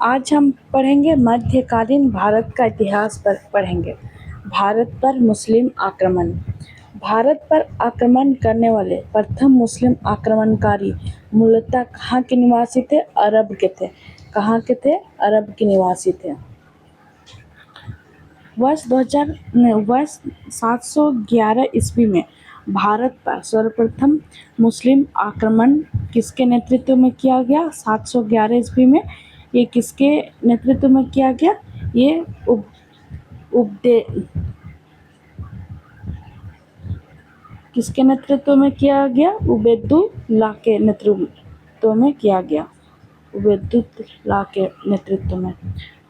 आज हम पढ़ेंगे मध्यकालीन भारत का इतिहास पर पढ़ेंगे। भारत पर मुस्लिम आक्रमण। भारत पर आक्रमण करने वाले प्रथम मुस्लिम आक्रमणकारी मूलतः कहाँ के निवासी थे? अरब के थे। कहाँ के थे? अरब के निवासी थे। वर्ष 711 ईस्वी में भारत पर सर्वप्रथम मुस्लिम आक्रमण किसके नेतृत्व में किया गया? 711 ईस्वी में ये किसके नेतृत्व में किया गया? ये किसके नेतृत्व में किया गया? उबैदुल्लाह के नेतृत्व में किया गया। उबैदुल्लाह के नेतृत्व में।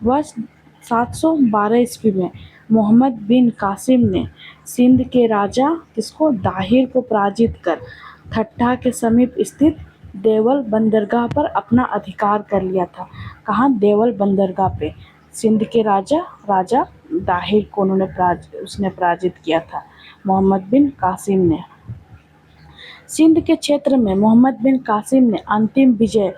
वर्ष 712 ईस्वी में मोहम्मद बिन कासिम ने सिंध के राजा किसको? दाहिर को पराजित कर ठट्ठा के समीप स्थित देवल बंदरगाह पर अपना अधिकार कर लिया था। कहाँ? देवल बंदरगाह पे सिंध के राजा दाहिर को उसने पराजित किया था, मोहम्मद बिन कासिम ने। सिंध के क्षेत्र में मोहम्मद बिन कासिम ने अंतिम विजय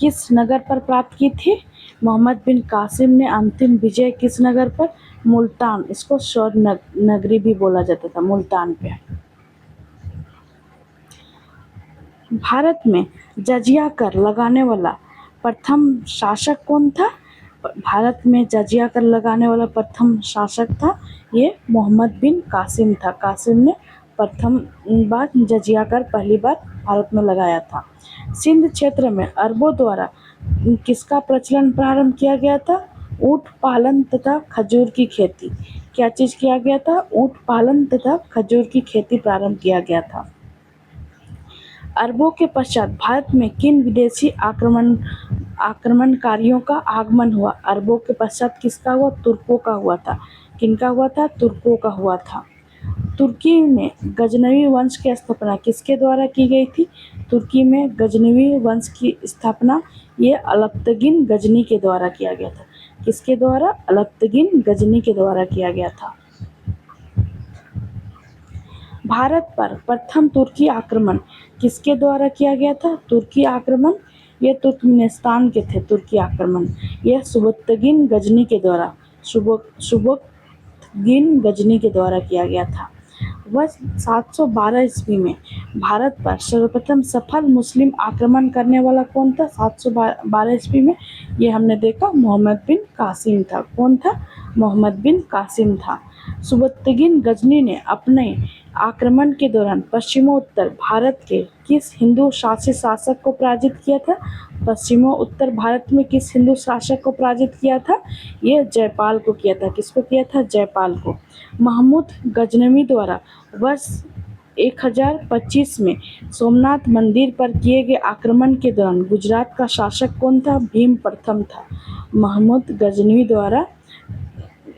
किस नगर पर प्राप्त की थी? मोहम्मद बिन कासिम ने अंतिम विजय किस नगर पर? मुल्तान। इसको स्वर्ण नगरी भी बोला जाता था, मुल्तान पे। भारत में जजिया कर लगाने वाला प्रथम शासक कौन था? भारत में जजिया कर लगाने वाला प्रथम शासक था ये मोहम्मद बिन कासिम था। कासिम ने प्रथम बार जजिया कर पहली बार भारत में लगाया था। सिंध क्षेत्र में अरबों द्वारा किसका प्रचलन प्रारंभ किया गया था? ऊंट पालन तथा खजूर की खेती। क्या चीज किया गया था? ऊंट पालन तथा खजूर की खेती प्रारंभ किया गया था। अरबों के पश्चात भारत में किन विदेशी आक्रमणकारियों का आगमन हुआ? अरबों के पश्चात किसका हुआ? तुर्कों का हुआ था। किनका हुआ था? तुर्कों का हुआ था। तुर्की में गजनवी वंश की स्थापना किसके द्वारा की गई थी? तुर्की में गजनवी वंश की स्थापना ये अलप्तगिन गजनी के द्वारा किया गया था। किसके द्वारा? अलप्तगिन गजनी के द्वारा किया गया था। भारत पर प्रथम तुर्की आक्रमण किसके द्वारा किया गया था? तुर्की आक्रमण ये तुर्कमेनिस्तान के थे। तुर्की आक्रमण यह सुबुक्तगिन गजनी के द्वारा सुबुक्तगिन गजनी के द्वारा किया गया था। वर्ष 712 ईस्वी में भारत पर सर्वप्रथम सफल मुस्लिम आक्रमण करने वाला कौन था? 712 ईस्वी में ये हमने देखा मोहम्मद बिन कासिम था। कौन था? मोहम्मद बिन कासिम था। सुबुक्तगिन गजनी ने अपने आक्रमण के दौरान पश्चिमोत्तर भारत के किस हिंदू शासित शासक को पराजित किया था? पश्चिमोत्तर भारत में किस हिंदू शासक को पराजित किया था? ये जयपाल को किया था। किसको किया था? जयपाल को। महमूद गजनवी द्वारा वर्ष 1025 में सोमनाथ मंदिर पर किए गए आक्रमण के दौरान गुजरात का शासक कौन था? भीम प्रथम था। महमूद गजनवी द्वारा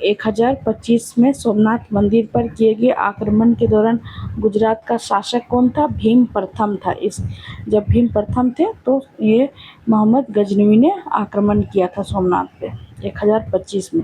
1025 में सोमनाथ मंदिर पर किए गए आक्रमण के दौरान गुजरात का शासक कौन था? भीम प्रथम था। जब भीम प्रथम थे तो ये मोहम्मद गजनवी ने आक्रमण किया था सोमनाथ पे 1025 में।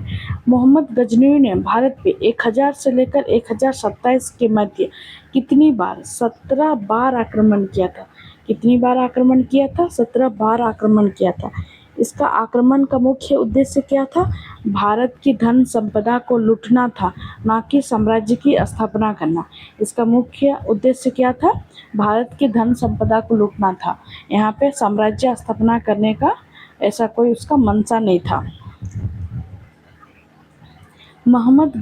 मोहम्मद गजनवी ने भारत पे 1000 से लेकर 1027 के मध्य कितनी बार? 17 बार आक्रमण किया था। कितनी बार आक्रमण किया था? 17 बार आक्रमण किया था। इसका आक्रमण का मुख्य उद्देश्य क्या था? भारत की धन संपदा को लूटना था, ना कि साम्राज्य की स्थापना करना। इसका मुख्य उद्देश्य क्या था? भारत की धन संपदा को लूटना था। यहाँ पे साम्राज्य स्थापना करने का ऐसा कोई उसका मंशा नहीं था। मोहम्मद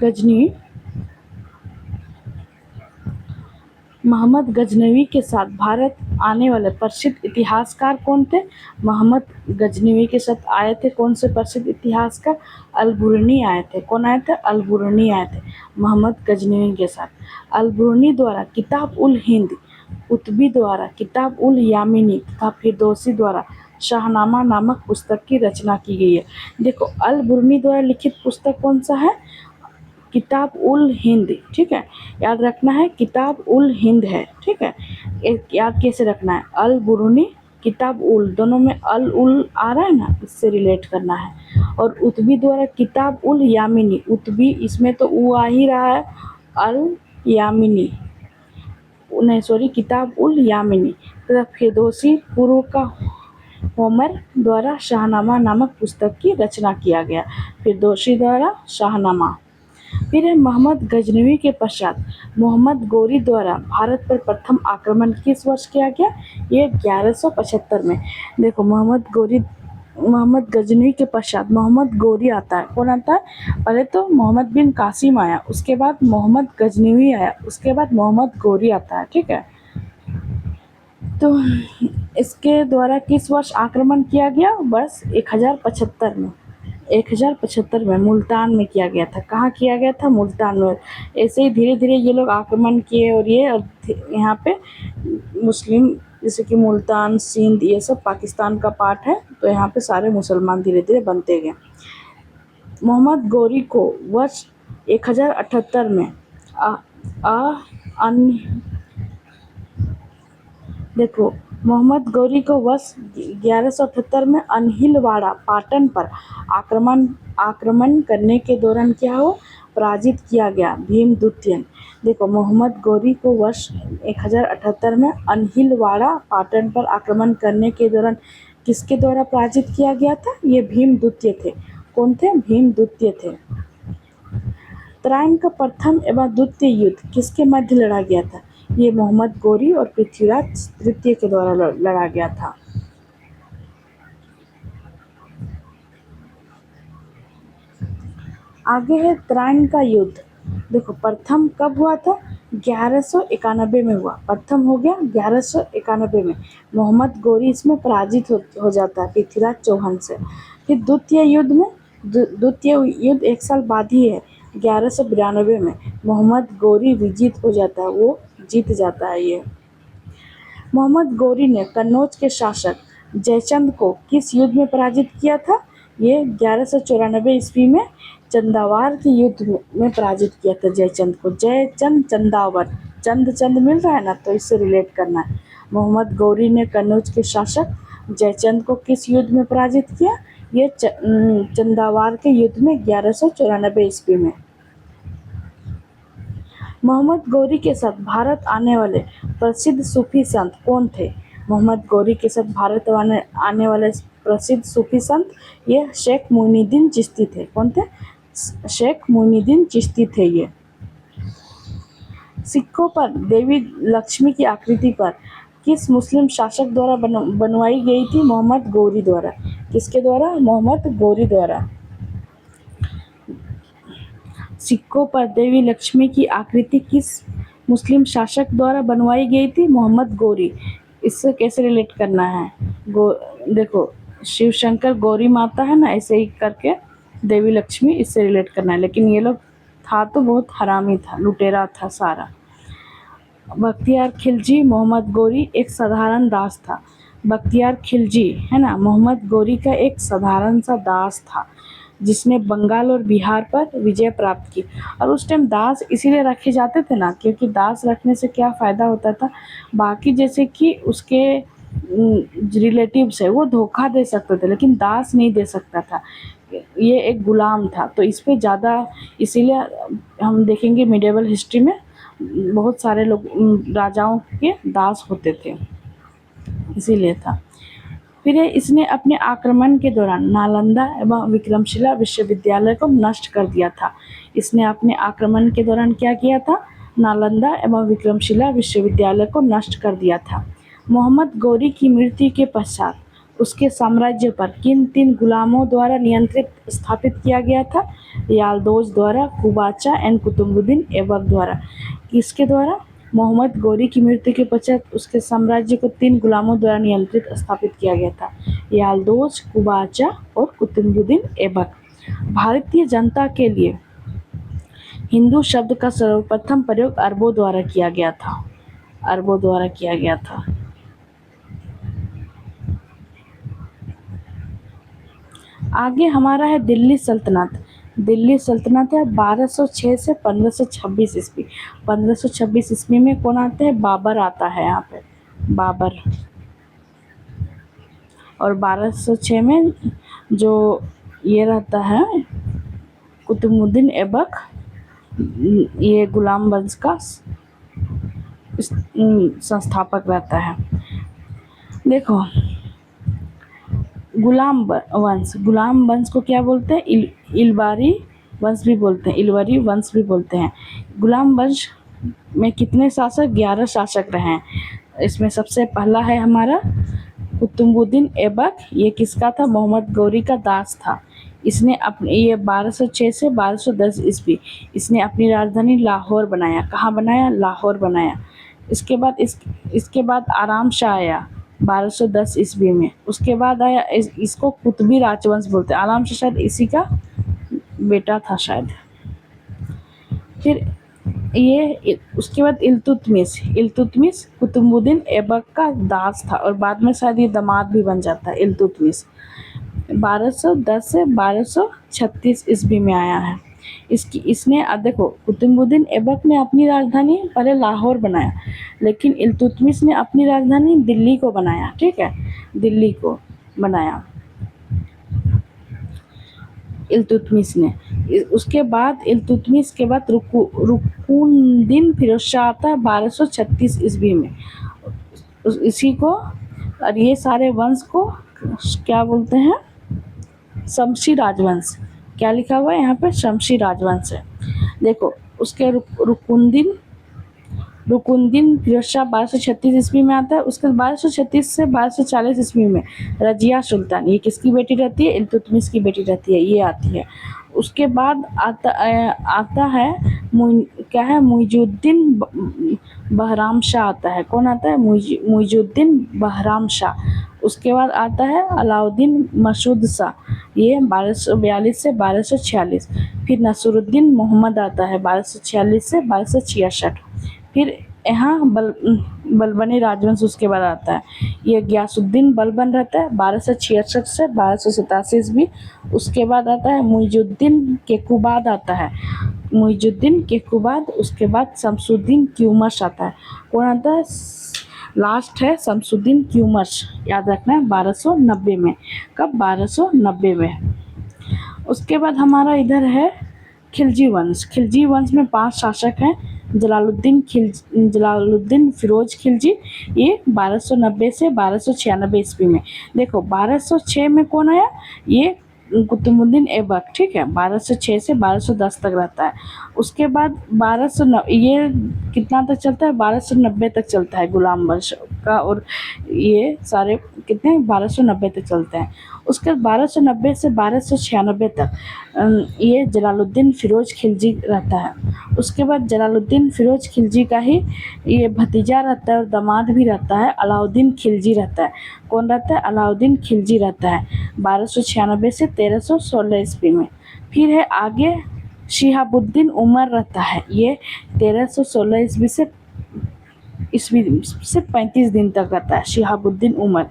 गजनवी के साथ भारत आने वाले प्रसिद्ध इतिहासकार कौन थे? मोहम्मद गजनवी के साथ आए थे कौन से प्रसिद्ध इतिहासकार? अल-बुरनी आए थे। कौन आए थे? अल-बुरनी आए थे मोहम्मद गजनवी के साथ। अल-बुरनी द्वारा किताब उल हिंद, कुतुबी द्वारा किताब उल यामिनी तथा फिरदौसी द्वारा शाहनामा नामक पुस्तक की रचना की गई है। देखो अल-बुरनी द्वारा लिखित पुस्तक कौन सा है? किताब उल हिंद। ठीक है, याद रखना है किताब उल हिंद है। ठीक है, याद कैसे रखना है? अल बुरुनी किताब उल, दोनों में अल उल आ रहा है ना, इससे रिलेट करना है। और उतबी द्वारा किताब उल यामिनी, उतबी इसमें तो ऊ आ ही रहा है, अल यामिनी नहीं सॉरी किताब उल यामिनी। तथा फिरदौसी पूर्व का होमर द्वारा शाहनामा नामक पुस्तक की रचना किया गया। फिरदौसी द्वारा शाहनामा। फिर है मोहम्मद गजनवी के पश्चात मोहम्मद गोरी द्वारा भारत पर प्रथम आक्रमण किस वर्ष किया गया? ये 1175 में। देखो मोहम्मद गजनवी के पश्चात मोहम्मद गोरी आता है। कौन आता है? पहले तो मोहम्मद बिन कासिम आया, उसके बाद मोहम्मद गजनवी आया, उसके बाद मोहम्मद गोरी आता है। ठीक है, तो इसके द्वारा किस वर्ष आक्रमण किया गया? वर्ष 1075 में। 1075 में मुल्तान में किया गया था। कहाँ किया गया था? मुल्तान में। ऐसे ही धीरे धीरे ये लोग आक्रमण किए और यहाँ पे मुस्लिम, जैसे कि मुल्तान, सिंध, ये सब पाकिस्तान का पार्ट है, तो यहाँ पे सारे मुसलमान धीरे धीरे बनते गए। मोहम्मद गोरी को वर्ष 1078 में देखो, मोहम्मद गोरी को वर्ष 1178 में अनहिलवाड़ा पाटन पर आक्रमण करने के दौरान क्या हो? पराजित किया गया भीमद्वितीय। देखो, मोहम्मद गोरी को वर्ष 1078 में अनहिलवाड़ा पाटन पर आक्रमण करने के दौरान किसके द्वारा पराजित किया गया था? ये भीमद्वितीय थे। कौन थे? भीमद्वितीय थे। तराइन का प्रथम एवं द्वितीय युद्ध किसके मध्य लड़ा गया था? ये मोहम्मद गोरी और पृथ्वीराज तृतीय के द्वारा लड़ा गया था। आगे है तराइन का युद्ध। देखो, प्रथम कब हुआ था? 1191 में हुआ। प्रथम हो गया 1191 में। मोहम्मद गोरी इसमें पराजित हो जाता है पृथ्वीराज चौहान से। फिर द्वितीय युद्ध 1 साल बाद ही है, 1192 में। मोहम्मद गोरी विजित हो जाता है, वो जीत जाता है। ये मोहम्मद गोरी ने कन्नौज के शासक जयचंद को किस युद्ध में पराजित किया था? ये 1194 ईस्वी में चंदावार के युद्ध में पराजित किया था जयचंद को। जयचंद चंदावर, चंद मिल रहा है ना, तो इससे रिलेट करना है। मोहम्मद गोरी ने कन्नौज के शासक जयचंद को किस युद्ध में पराजित किया? ये चंदावार के युद्ध में 1194 ईस्वी में। मोहम्मद गोरी के साथ भारत आने वाले प्रसिद्ध सूफी संत कौन थे? मोहम्मद गोरी के साथ भारत आने वाले प्रसिद्ध सूफी संत ये शेख मोइनुद्दीन चिश्ती थे। कौन थे? शेख मोइनुद्दीन चिश्ती थे ये। सिक्कों पर देवी लक्ष्मी की आकृति पर किस मुस्लिम शासक द्वारा बनवाई गई थी? मोहम्मद गोरी द्वारा। किसके द्वारा? मोहम्मद गोरी द्वारा। सिक्कों पर देवी लक्ष्मी की आकृति किस मुस्लिम शासक द्वारा बनवाई गई थी? मोहम्मद गोरी। इससे कैसे रिलेट करना है? देखो, शिव शंकर गौरी माता है ना, ऐसे ही करके देवी लक्ष्मी, इससे रिलेट करना है। लेकिन ये लोग था तो बहुत हरामी था, लुटेरा था सारा। बख्तियार खिलजी मोहम्मद गोरी एक साधारण दास था। बख्तियार खिलजी है ना, मोहम्मद गोरी का एक साधारण सा दास था जिसने बंगाल और बिहार पर विजय प्राप्त की। और उस टाइम दास इसीलिए रखे जाते थे ना, क्योंकि दास रखने से क्या फ़ायदा होता था? बाकी जैसे कि उसके रिलेटिव्स है वो धोखा दे सकते थे, लेकिन दास नहीं दे सकता था। ये एक गुलाम था, तो इस पे ज़्यादा, इसीलिए हम देखेंगे मिडिवल हिस्ट्री में बहुत सारे लोग राजाओं के दास होते थे, इसीलिए था। फिर इसने अपने आक्रमण के दौरान नालंदा एवं विक्रमशिला विश्वविद्यालय को नष्ट कर दिया था। इसने अपने आक्रमण के दौरान क्या किया था? नालंदा एवं विक्रमशिला विश्वविद्यालय को नष्ट कर दिया था। मोहम्मद गोरी की मृत्यु के पश्चात उसके साम्राज्य पर किन 3 गुलामों द्वारा नियंत्रित स्थापित किया गया था? यालदोज द्वारा, कुबाचा एंड कुतुबुद्दीन ऐबक द्वारा। किसके द्वारा? मोहम्मद गोरी की मृत्यु के पश्चात उसके साम्राज्य को 3 गुलामों द्वारा नियंत्रित स्थापित किया गया था, यालदोज, कुबाचा और कुतुबुद्दीन ऐबक। भारतीय जनता के लिए हिंदू शब्द का सर्वप्रथम प्रयोग अरबों द्वारा किया गया था। अरबों द्वारा किया गया था। आगे हमारा है दिल्ली सल्तनत। दिल्ली सल्तनत है 1206 से 1526 ईस्वी। 1526 ईस्वी में कौन आते हैं? बाबर आता है यहाँ पे, बाबर। और 1206 में जो ये रहता है कुतुबुद्दीन ऐबक, ये गुलाम वंश का संस्थापक रहता है। देखो, गुलाम वंश को क्या बोलते हैं? इलबारी वंश भी बोलते हैं, इलवरी वंश भी बोलते हैं। गुलाम वंश में कितने शासक? 11 शासक रहे हैं। इसमें सबसे पहला है हमारा कुतुबुद्दीन ऐबक। ये किसका था? मोहम्मद गौरी का दास था। इसने अपने ये 1206 से 1210 ईस्वी इसने अपनी राजधानी लाहौर बनाया। कहाँ बनाया? लाहौर बनाया। इसके बाद आराम शाह आया 1210 ईस्वी में। उसके बाद आया इसको कुतुबी राजवंश बोलते हैं। आराम शाह शायद इसी का बेटा था शायद। फिर ये उसके बाद इल्तुतमिश कुतुबुद्दीन ऐबक का दास था और बाद में शायद ये दामाद भी बन जाता है। इल्तुतमिश 1210 से 1236 ईस्वी में आया है। इसने देखो, कुतुबुद्दीन ऐबक ने अपनी राजधानी पहले लाहौर बनाया, लेकिन इल्तुतमिश ने अपनी राजधानी दिल्ली को बनाया। ठीक है, दिल्ली को बनाया इल्तुतमिश ने। उसके बाद इल्तुतमिश के बाद रुकुनुद्दीन फिरोज शाह आता है 1236 ईस्वी में। इसी को और ये सारे वंश को क्या बोलते हैं? शमसी राजवंश। क्या लिखा हुआ है यहाँ पे? शमसी राजवंश है। देखो, उसके रुकुनुद्दीन फिरोज शाह 1236 ईस्वी में आता है। उसके 1236 से 1240 ईस्वी में रजिया सुल्तान, ये किसकी बेटी रहती है? इल्तुतमिश की बेटी रहती है, ये आती है। उसके बाद आता है क्या है? मुइजुद्दीन बहराम शाह आता है। कौन आता है? मुइजुद्दीन बहराम शाह। उसके बाद आता है अलाउद्दीन मसूद शाह, ये 1242 से 1246। फिर नसरुद्दीन मोहम्मद आता है 1246 से 1266। फिर यहाँ बलबनी राजवंश उसके बाद आता है। ये गयासुद्दीन बलबन रहता है 1266 से 1287 ईस्वी। उसके बाद आता है मुइजुद्दीन केकुबाद आता है, मुइजुद्दीन केकुबाद। उसके बाद शमसुद्दीन क्यूमर्स आता है। कौन आता है? लास्ट है शमसुद्दीन क्यूमर्स, याद रखना है 1290 में। कब? 1290 में। उसके बाद हमारा इधर है खिलजी वंश। खिलजी वंश में 5 शासक हैं। जलालुद्दीन फिरोज खिलजी, ये 1290 से 1296 ईस्वी में। देखो, 1206 में कौन आया? ये कुतुबुद्दीन ऐबक। ठीक है, 1206 से 1210 तक रहता है। उसके बाद 1209 ये कितना तक चलता है? 1290 तक चलता है गुलाम वंश का। और ये सारे कितने? 1290 तक चलते हैं। उसके बाद 1290 से 1296 तक ये जलालुद्दीन फिरोज खिलजी रहता है। उसके बाद जलालुद्दीन फिरोज खिलजी का ही ये भतीजा रहता है और दामाद भी रहता है, अलाउद्दीन खिलजी रहता है। कौन रहता है? अलाउद्दीन खिलजी रहता है 1296 से 1316 ईस्वी में। फिर है आगे शिहाबुद्दीन उमर रहता है, ये 1316 ईस्वी से 35 दिन तक रहता है शिहाबुद्दीन उमर।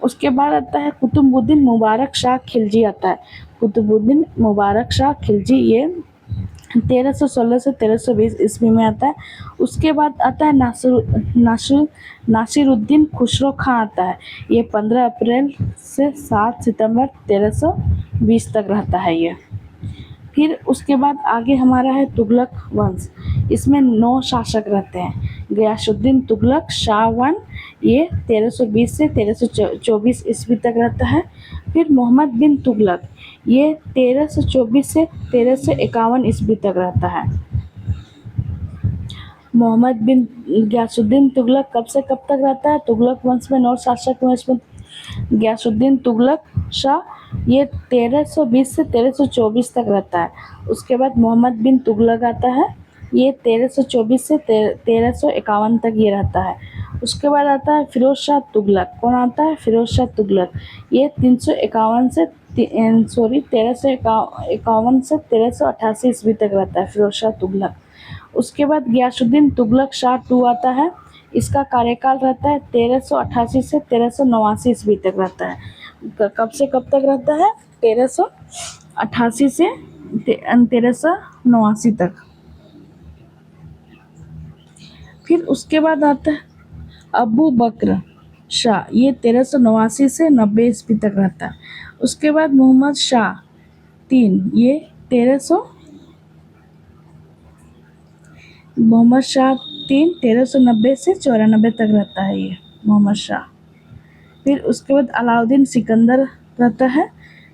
उसके बाद आता है कुतुबुद्दीन मुबारक शाह खिलजी आता है। कुतुबुद्दीन मुबारक शाह खिलजी, ये 1316 से 1320 ईस्वी में आता है। उसके बाद आता है नासिरुद्दीन खुसरो खां आता है, ये 15 अप्रैल से 7 सितंबर 1320 तक रहता है ये। फिर उसके बाद आगे हमारा है तुगलक वंश। इसमें 9 शासक रहते हैं। गयासुद्दीन तुगलक शाह 1, ये 1320 से 1324 ईस्वी तक रहता है। फिर मोहम्मद बिन तुगलक, ये 1324 से 1351 ईस्वी तक रहता है। मोहम्मद बिन गयासुद्दीन तुगलक कब से कब तक रहता है? तुगलक वंश में 9 शासक हुए, इसमें गयासुद्दीन तुगलक शाह, ये 1320 से 1324 तक रहता है। उसके बाद मोहम्मद बिन तुगलक आता है, ये 1324 से 1351 तक ये रहता है। उसके बाद आता है फिरोज शाह तुगलक। कौन आता है? फिरोज शाह तुगलक, ये 1351 से 1388 ईस्वी तक रहता है फिरोज शाह तुगलक। उसके बाद गयासुद्दीन तुगलक शाह 2 आता है। इसका कार्यकाल रहता है 1388 से 1389 ईस्वी तक रहता है। कब से कब तक रहता है? 1388 से 1389 तक। फिर उसके बाद आता है अबू बकर शाह, ये 1389 से 90 ईस्वी तक रहता है। उसके बाद मोहम्मद शाह 3, ये मोहम्मद शाह 3 1390 से 94 तक रहता है ये मोहम्मद शाह। फिर उसके बाद अलाउद्दीन सिकंदर रहता है।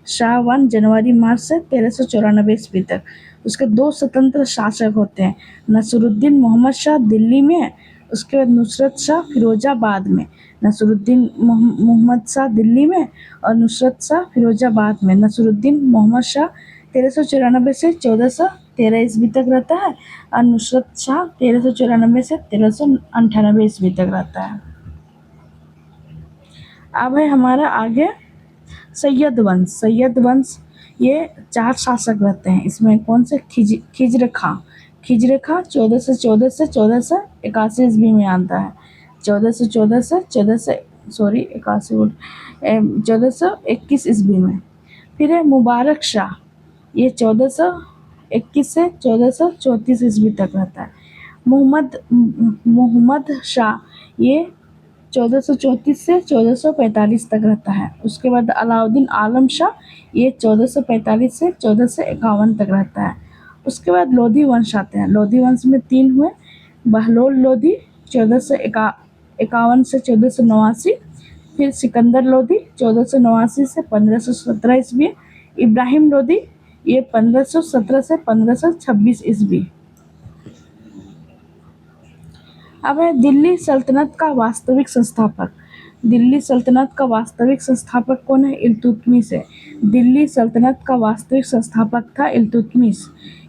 शाह 1 जनवरी मार्च से 1394 ईस्वी तक। उसके 2 स्वतंत्र शासक होते हैं, नसरुद्दीन मोहम्मद शाह दिल्ली में, उसके बाद नुसरत शाह फिरोजाबाद में। नसरुद्दीन मोहम्मद शाह दिल्ली में और नुसरत शाह फिरोजाबाद में। नसरुद्दीन मोहम्मद शाह 1394 से 1413 ईस्वी तक रहता है और नुसरत शाह 1394 से 1398 ईस्वी तक रहता है। अब है हमारा आगे सैयद वंश। सैयद वंश ये 4 शासक रहते हैं। इसमें कौन से? खिज्र खां। खिज्र खां 1414 से 1481 ईस्वी में आता है। 1414 से 1421 ईस्वी में। फिर है मुबारक शाह, ये 1421 से 1434 ईस्वी तक रहता है। मोहम्मद शाह ये 1434 से 1445 तक रहता है। उसके बाद अलाउद्दीन आलम शाह ये 1445 से 1451 तक रहता है। उसके बाद लोधी वंश आते हैं। लोधी वंश में 3 हुए, बहलोल लोधी 1451 से 1489, फिर सिकंदर लोधी 1489 से 1517 ईस्वी, इब्राहिम लोधी ये 1517 से 1526 ईस्वी। अब है दिल्ली सल्तनत का वास्तविक संस्थापक। दिल्ली सल्तनत का वास्तविक संस्थापक कौन है? इल्तुतमिश है। दिल्ली सल्तनत का वास्तविक संस्थापक था इल्तुतमिश।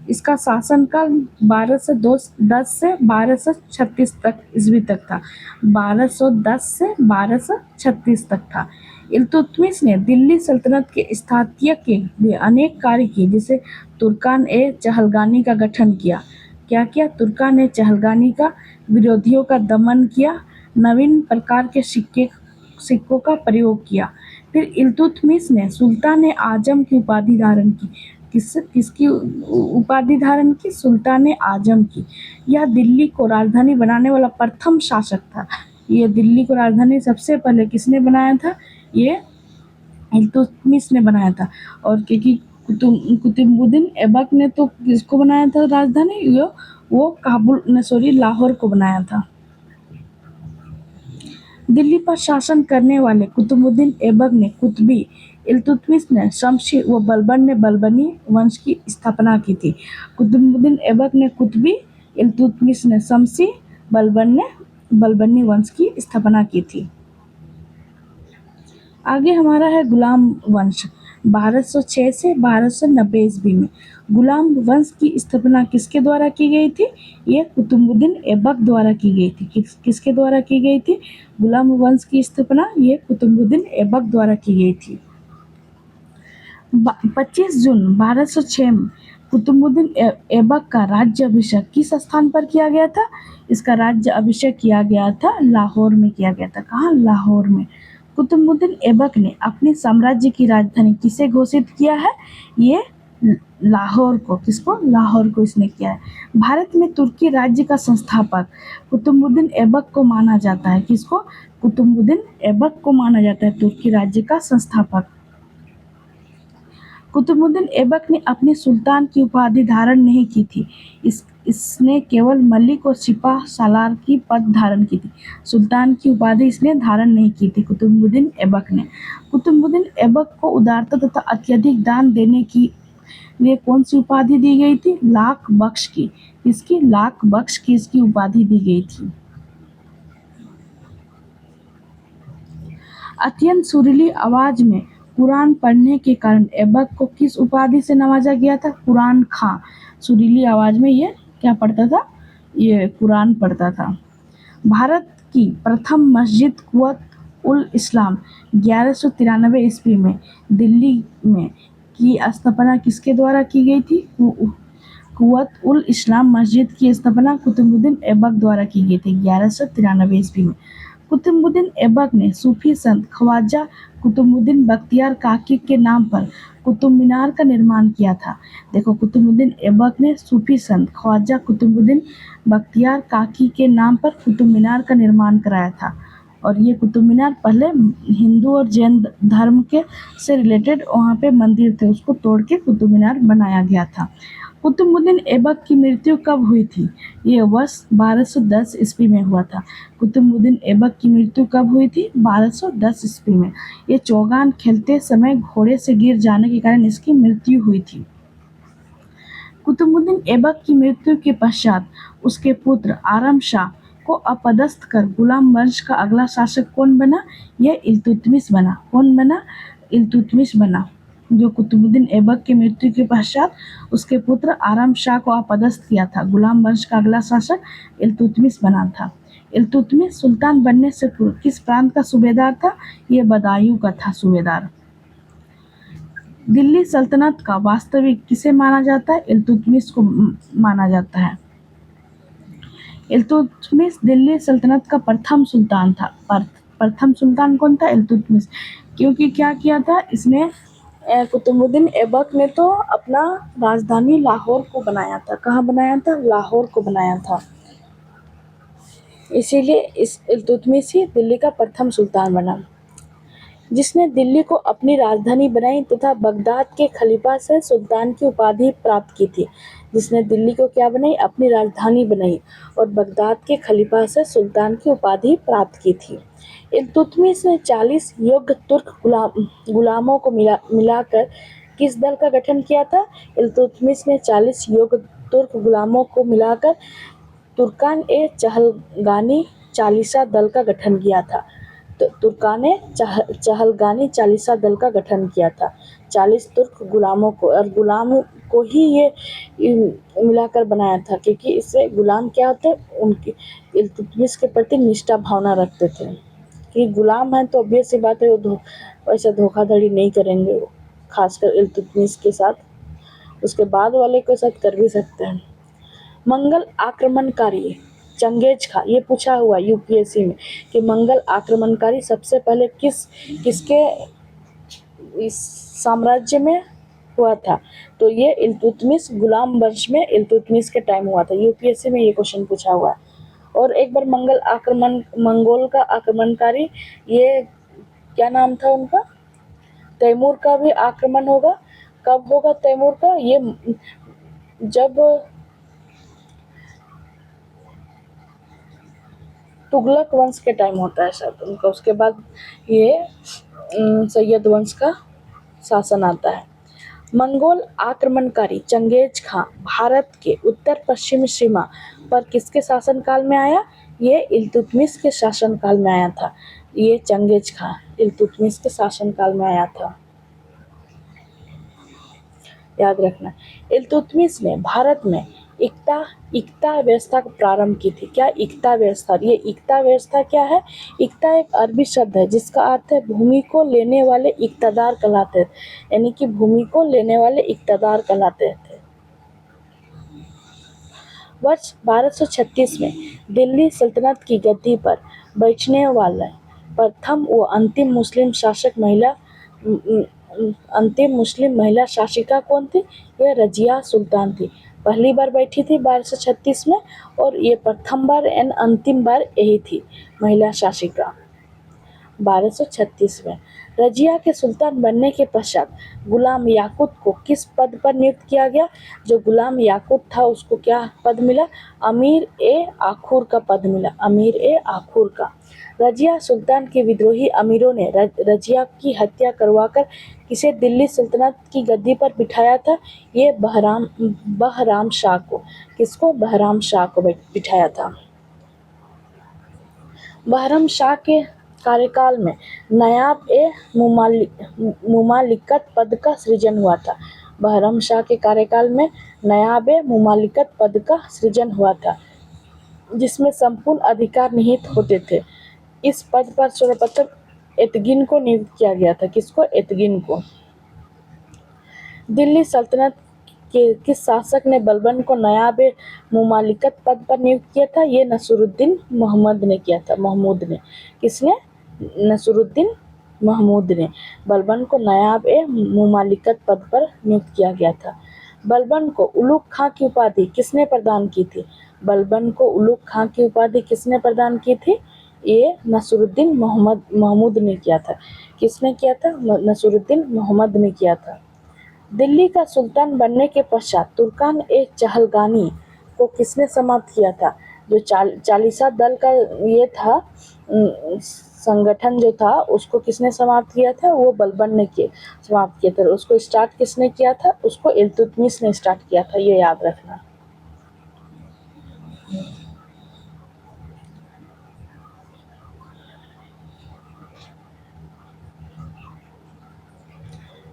इसका शासनकाल 1210 से 1236 तक ईस्वी तक था। 1210 से 1236 तक था। इल्तुतमिश ने दिल्ली सल्तनत के स्थापत्य के लिए अनेक कार्य किए, जैसे तुर्कान-ए-चहलगानी का गठन किया। क्या किया? तुर्कान-ए-चहलगानी का विरोधियों का दमन किया, नवीन प्रकार के सिक्कों का प्रयोग किया। फिर इल्तुतमिश ने सुल्तान-ए-आजम की उपाधि धारण की। किसकी उपाधि धारण की? सुल्तान-ए-आजम की। यह दिल्ली को राजधानी बनाने वाला प्रथम शासक था। ये दिल्ली को राजधानी सबसे पहले किसने बनाया था? ये इल्तुतमिश ने बनाया था। और क्योंकि कुतुबुद्दीन ऐबक ने तो किसको बनाया था राजधानी? वो लाहौर को बनाया था। दिल्ली पर शासन करने वाले कुतुबुद्दीन ऐबक ने कुतुबी, इल्तुतमिश ने शमसी व बलबन ने बलबनी वंश की स्थापना की थी। कुतुबुद्दीन ऐबक ने कुतुबी, इल्तुतमिश ने शमसी, बलबन ने बलबनी वंश की स्थापना की थी। आगे हमारा है गुलाम वंश। 1206 से 1290 ईस्वी में गुलाम वंश की स्थापना किसके द्वारा की गई थी? ये कुतुबुद्दीन ऐबक द्वारा की गई थी। किसके द्वारा की गई थी गुलाम वंश की स्थापना? ये कुतुबुद्दीन ऐबक द्वारा की गई थी। 25 जून 1206 में कुतुबुद्दीन ऐबक का राज्य अभिषेक किस स्थान पर किया गया था? इसका राज्य अभिषेक किया गया था लाहौर में किया गया था। कहाँ? लाहौर में। कुतुबुद्दीन ऐबक ने अपने साम्राज्य की राजधानी किसे घोषित किया है? ये लाहौर को। किसको? लाहौर को इसने किया है। भारत में तुर्की राज्य का संस्थापक कुतुबुद्दीन ऐबक को माना जाता है। किसको? कुतुबुद्दीन ऐबक को माना जाता है तुर्की राज्य का संस्थापक। कुतुबुद्दीन ऐबक ने अपने सुल्तान की उपाधि धारण नहीं की थी। इसने केवल मलिक और सिपाह सालार की पद धारण की थी। सुल्तान की उपाधि इसने धारण नहीं की थी कुतुबुद्दीन ऐबक ने। कुतुबुद्दीन ऐबक को उदारता तथा अत्यधिक दान देने की लिए कौन सी उपाधि दी गई थी? लाख बख्श की। इसकी लाख बख्श की इसकी उपाधि दी गई थी। अत्यंत सुरीली आवाज में कुरान पढ़ने के कारण ऐबक को किस उपाधि से नवाजा गया था? कुरान खां। सुरीली आवाज में ये क्या पढ़ता था? ये कुरान पढ़ता था। भारत की प्रथम मस्जिद कुव्वत उल इस्लाम 1193 ईस्वी में दिल्ली में की स्थापना किसके द्वारा की गई थी? कुव्वत उल इस्लाम मस्जिद की स्थापना कुतुबुद्दीन ऐबक द्वारा की गई थी 1193 ईस्वी में। कुतुबुद्दीन ऐबक ने सूफी संत ख्वाजा कुतुबुद्दीन बख्तियार काकी के नाम पर कुतुब मीनार का निर्माण किया था। देखो, कुतुबुद्दीन ऐबक ने सूफी संत ख्वाजा कुतुबुद्दीन बख्तियार काकी के नाम पर कुतुब मीनार का निर्माण कराया था। और ये कुतुब मीनार पहले हिंदू और जैन धर्म के से रिलेटेड वहाँ पे मंदिर थे, उसको तोड़ के कुतुब मीनार बनाया गया था। कुतुबुद्दीन ऐबक की मृत्यु कब हुई थी? ये वर्ष 1210 ईस्वी में हुआ था। कुतुबुद्दीन ऐबक की मृत्यु कब हुई थी? 1210 ईस्वी में। ये चौगान खेलते समय घोड़े से गिर जाने के कारण इसकी मृत्यु हुई थी। कुतुबुद्दीन ऐबक की मृत्यु के पश्चात उसके पुत्र आरम शाह को अपदस्थ कर गुलाम वंश का अगला शासक कौन बना? यह इल्तुतमिश बना। कौन बना? इल्तुतमिश बना। जो कुतुबुद्दीन ऐबक की मृत्यु के पश्चात उसके पुत्र आरम शाह को अपदस्थ किया था, गुलाम वंश का अगला शासक इल्तुतमिश बना था। इल्तुतमिश सुल्तान बनने से पूर्व किस प्रांत का सूबेदार था? ये बदायूं का था सूबेदार। दिल्ली सल्तनत का वास्तविक किसे माना जाता है? इल्तुतमिश को माना जाता है। इल्तुतमिश दिल्ली सल्तनत का प्रथम सुल्तान था। प्रथम सुल्तान कौन था? इल्तुतमिश। क्योंकि क्या किया था इसने? कुतुबुद्दीन ऐबक ने तो अपना राजधानी लाहौर को बनाया था। कहाँ बनाया था? लाहौर को बनाया था। इसीलिए इस इल्तुतमिश ही दिल्ली का प्रथम सुल्तान बना, जिसने दिल्ली को अपनी राजधानी बनाई तथा बगदाद के खलीफा से सुल्तान की उपाधि प्राप्त की थी। जिसने दिल्ली को क्या बनाई? अपनी राजधानी बनाई और बगदाद के खलीफा से सुल्तान की उपाधि प्राप्त की थी। इल्तुतमिश ने 40 योग्य तुर्क गुलामों को मिलाकर किस दल का गठन किया था? इल्तुतमिश ने 40 योग्य तुर्क गुलामों को मिलाकर तुर्कान-ए-चहलगानी चालीसा दल का गठन किया था। तो तुर्कान-ए-चहलगानी चालीसा दल का गठन किया था। 40 तुर्क गुलामों को, और गुलाम को ही ये मिलाकर बनाया था, क्योंकि इससे गुलाम क्या होते हैं? उनकी इल्तुतमिश के प्रति निष्ठा भावना रखते थे कि गुलाम है तो ऑब्वियस सी बात है वो वैसे धोखाधड़ी नहीं करेंगे, वो खासकर इल्तुतमिश के साथ, उसके बाद वाले के साथ कर भी सकते हैं। मंगल आक्रमणकारी चंगेज खां, ये पूछा हुआ यूपीएससी में कि मंगल आक्रमणकारी सबसे पहले किसके इस साम्राज्य में हुआ था? तो ये इल्तुतमिश गुलाम वंश में इल्तुतमिश के टाइम हुआ था। यूपीएससी में ये क्वेश्चन पूछा हुआ है। और एक बार मंगोल का आक्रमणकारी, ये क्या नाम था उनका? तैमूर का भी आक्रमण होगा। कब होगा तैमूर का? ये जब तुगलक वंश के टाइम होता है शायद उनका। उसके बाद ये सैयद वंश का शासन आता है। मंगोल आक्रमणकारी चंगेज खां भारत के उत्तर पश्चिमी सीमा पर किसके शासनकाल में आया? ये इल्तुतमिश के शासनकाल में आया था। ये चंगेज खां इल्तुतमिश के शासनकाल में आया था, याद रखना। इल्तुतमिश ने भारत में इक्ता व्यवस्था का प्रारंभ की थी। क्या? इक्ता व्यवस्था। ये इक्ता व्यवस्था क्या है? इक्ता एक अरबी शब्द है जिसका अर्थ है भूमि को लेने वाले इक्तदार कहलाते थे, यानी कि भूमि को लेने वाले इक्तदार कहलाते थे। वर्ष 1236 में दिल्ली सल्तनत की गद्दी पर बैठने वाले प्रथम व अंतिम मुस्लिम महिला शासिका कौन थी? यह रजिया सुल्तान थी। पहली बार बैठी थी 1236 में, और ये प्रथम बार एंड अंतिम बार यही थी महिला शासिका 1236 में। रजिया के सुल्तान बनने के पश्चात गुलाम याकूत को किस पद पर नियुक्त किया गया? जो गुलाम याकूत था उसको क्या पद मिला? अमीर-ए-आखूर का पद मिला, अमीर-ए-आखूर का। रजिया सुल्तान के विद्रोही अमीरों ने रजिया की हत्या करवाकर किसे दिल्ली सल्तनत की गद्दी पर बिठाया था? ये बहराम शाह को। किसको? बहराम शाह को बिठाया था। बहराम शाह के कार्यकाल में नायाब-ए-मुमालिकत पद का सृजन हुआ था। बहराम शाह के कार्यकाल में नायाब-ए-मुमालिकत पद का सृजन हुआ था, जिसमें संपूर्ण अधिकार निहित होते थे। इस पद पर सर्वप्रथम एतगिन को नियुक्त किया गया था। किसको? एतगिन को। दिल्ली सल्तनत के किस शासक ने बलबन को नायाब-ए-मुमालिकत पद पर नियुक्त किया था? ये नसरुद्दीन महमूद ने किया था। महमूद ने। किसने? नसरुद्दीन महमूद ने बलबन को नायाब-ए-मुमालिकत पद पर नियुक्त किया गया था। बलबन को उलुग खां की उपाधि किसने प्रदान की थी? बलबन को उलुग खां की उपाधि किसने प्रदान की थी? ये नसरुद्दीन महमूद ने किया था। किसने किया था? नसरुद्दीन मोहम्मद ने किया था। दिल्ली का सुल्तान बनने के पश्चात तुर्कान ए चहलगानी को किसने समाप्त किया था? जो चालीसा दल का ये था संगठन जो था, उसको किसने समाप्त किया था? वो बलबन ने समाप्त किया था। उसको स्टार्ट किसने किया था? उसको इल्तुतमिश ने स्टार्ट किया था, ये याद रखना।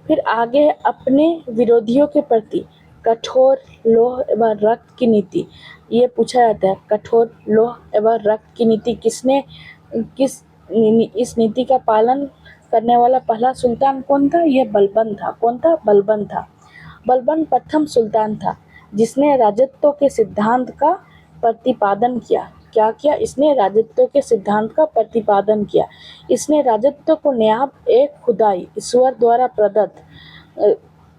फिर आगे अपने विरोधियों के प्रति कठोर लौह एवं रक्त की नीति, ये पूछा जाता है। कठोर लौह एवं रक्त की नीति इस नीति का पालन करने वाला पहला सुल्तान कौन था? यह बलबन था। कौन था? बलबन था। बलबन प्रथम सुल्तान था जिसने राजत्व के सिद्धांत का प्रतिपादन किया। क्या किया? इसने राजत्व के सिद्धांत का प्रतिपादन किया। इसने राजत्व को न्याय एक खुदाई ईश्वर द्वारा प्रदत्त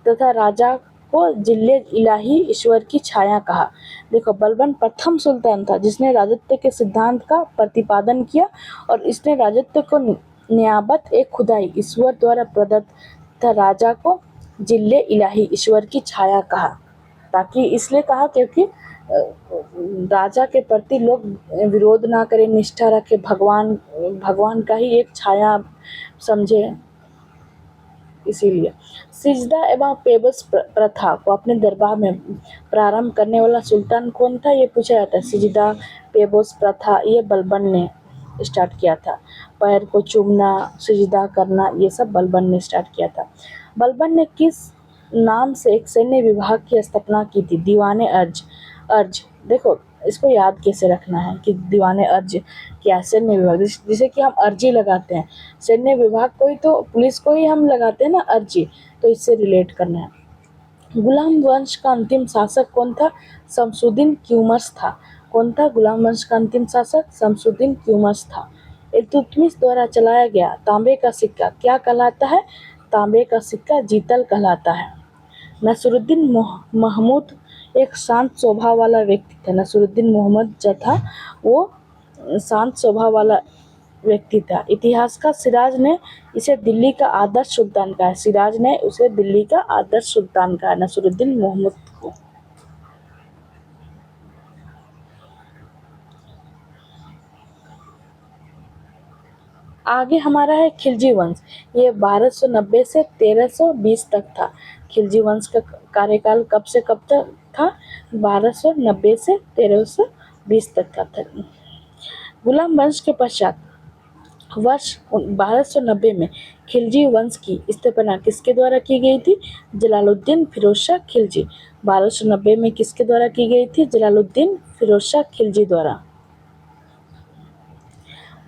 तथा राजा को जिल्ले इलाही ईश्वर की छाया कहा। देखो, बलबन प्रथम सुल्तान था जिसने राजत्व के सिद्धांत का प्रतिपादन किया और इसने राजत्व को नियाबत एक खुदाई ईश्वर द्वारा प्रदत्त तथा राजा को जिल्ले इलाही ईश्वर की छाया कहा। ताकि इसलिए कहा क्योंकि राजा के प्रति लोग विरोध ना करें, निष्ठा रखें, भगवान का ही एक छाया समझे, इसीलिए। सिजदा एवं पेबस प्रथा को अपने दरबार में प्रारंभ करने वाला सुल्तान कौन था? ये पूछा जाता है। सिजदा पेबस प्रथा ये बलबन ने स्टार्ट किया था। पैर को चूमना, सिजदा करना, ये सब बलबन ने स्टार्ट किया था। बलबन ने किस नाम से एक सैन्य विभाग की स्थापना की थी? दीवाने अर्ज। देखो, इसको याद कैसे रखना है कि दीवाने अर्ज क्या? सैन्य विभाग, जिसे कि हम अर्जी लगाते हैं। सैन्य विभाग को ही तो, पुलिस को ही हम लगाते हैं ना अर्जी, तो इससे रिलेट करना है। गुलाम वंश का अंतिम शासक कौन था? शमसुद्दीन क्यूमर्स था। कौन था गुलाम वंश का अंतिम शासक? शमसुद्दीन क्यूमर्स था। इल्तुतमिश द्वारा चलाया गया तांबे का सिक्का क्या कहलाता है? तांबे का सिक्का जीतल कहलाता है। नसरुद्दीन महमूद एक शांत स्वभाव वाला व्यक्ति था। नसरुद्दीन मोहम्मद जो था वो शांत स्वभाव वाला व्यक्ति था। इतिहासकार सिराज ने इसे दिल्ली का आदर्श सुल्तान कहा है। सिराज ने उसे दिल्ली का आदर्श सुल्तान कहा, नसरुद्दीन मोहम्मद को। आगे हमारा है खिलजी वंश। ये 1290 से 1320 तक था। खिलजी वंश का कार्यकाल कब से कब तक था? 1290 से 1320 तक था। गुलाम वंश के पश्चात वर्ष 1290 में खिलजी वंश की स्थापना किसके द्वारा की गई थी? जलालुद्दीन फिरोज शाह खिलजी। 1290 में किसके द्वारा की गई थी? जलालुद्दीन फिरोज शाह खिलजी द्वारा।